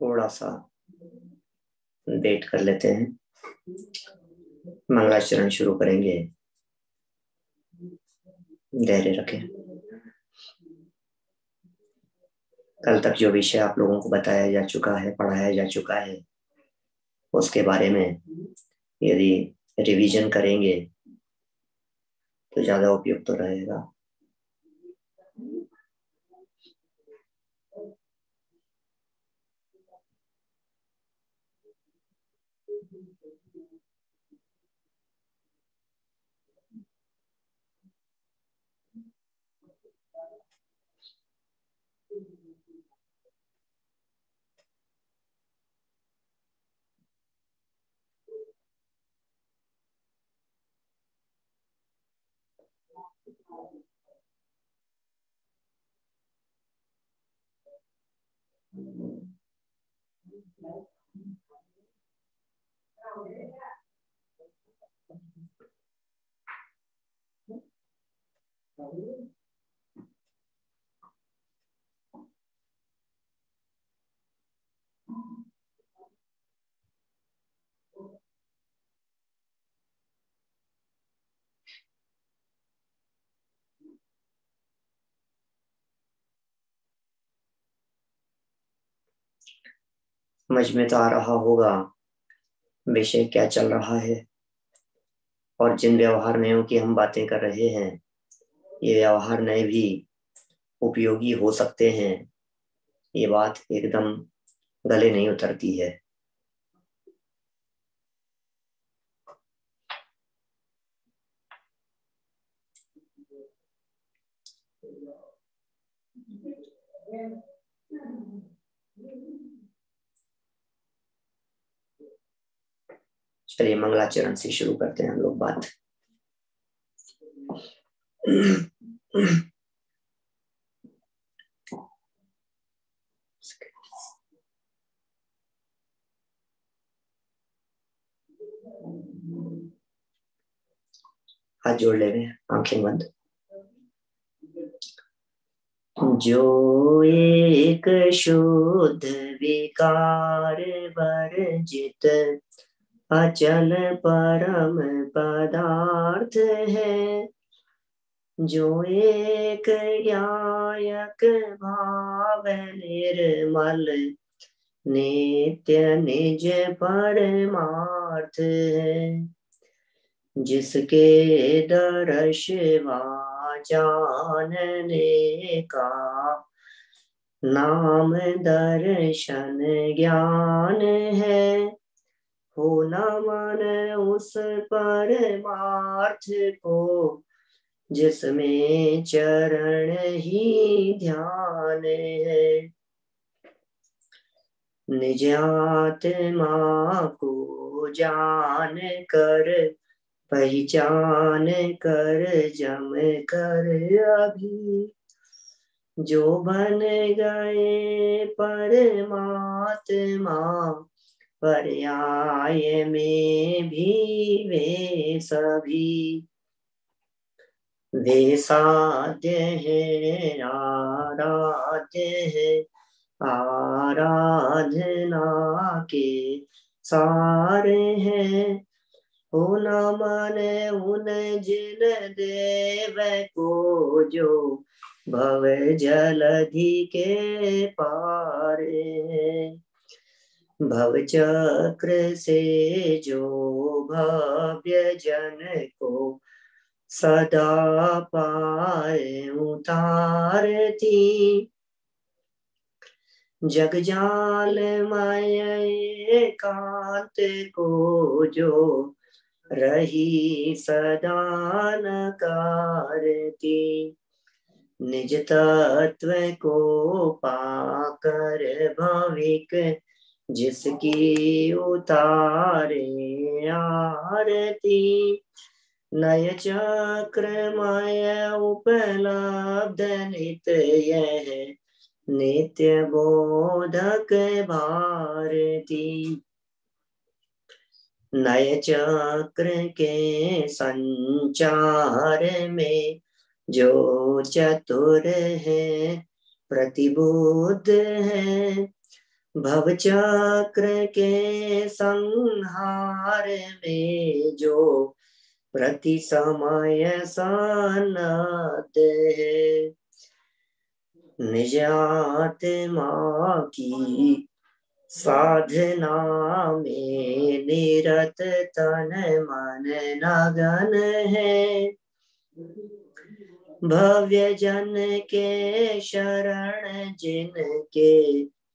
थोड़ा सा वेट कर लेते हैं, मंगलाचरण शुरू करेंगे। धैर्य रखें। कल तक जो विषय आप लोगों को बताया जा चुका है, पढ़ाया जा चुका है, उसके बारे में यदि रिवीजन करेंगे तो ज्यादा उपयुक्त तो रहेगा। समझ में तो आ रहा होगा विषय क्या चल रहा है, और जिन व्यवहार नयों की हम बातें कर रहे हैं ये व्यवहार नए भी उपयोगी हो सकते हैं, ये बात एकदम गले नहीं उतरती है। चलिए मंगलाचरण से शुरू करते हैं हम लोग बात। हाथ जोड़ ले रहे हैं, आंखें बंद। जो एक शुद्ध विकार वर्जित अचल परम पदार्थ है, जो एक ज्ञायक भाव निर्मल नित्य निज परमार्थ है, जिसके दर्श जानने का नाम दर्शन ज्ञान है, हो न मन उस परमार्थ को जिसमें चरण ही ध्यान है, निज आत्मा को जान कर पहचान कर जम कर अभी जो बन गए परमात्मा, पर्याय में भी वे सभी वे साध्य है आराध्य है, आराधना के सारे हैं, हो न मन उन जिन देव को जो भव जलधि के पार है, भव चक्र से जो भव्य जन को सदा पाए उतारती, जग जाल माया एकांत को जो रही सदा नकारती, निज तत्व को पाकर भविक जिसकी उतारे आरती, नय चक्रमय उपलब्ध नित यह नित्य बोधक भारती, नय चक्र के संचार में जो चतुर है प्रतिबुद्ध है, भव चक्र के संहार में जो प्रति समय सन्नद्ध है, निज आत्मा की साधना में निरत तन मन लगन है, भव्य जन के शरण जिनके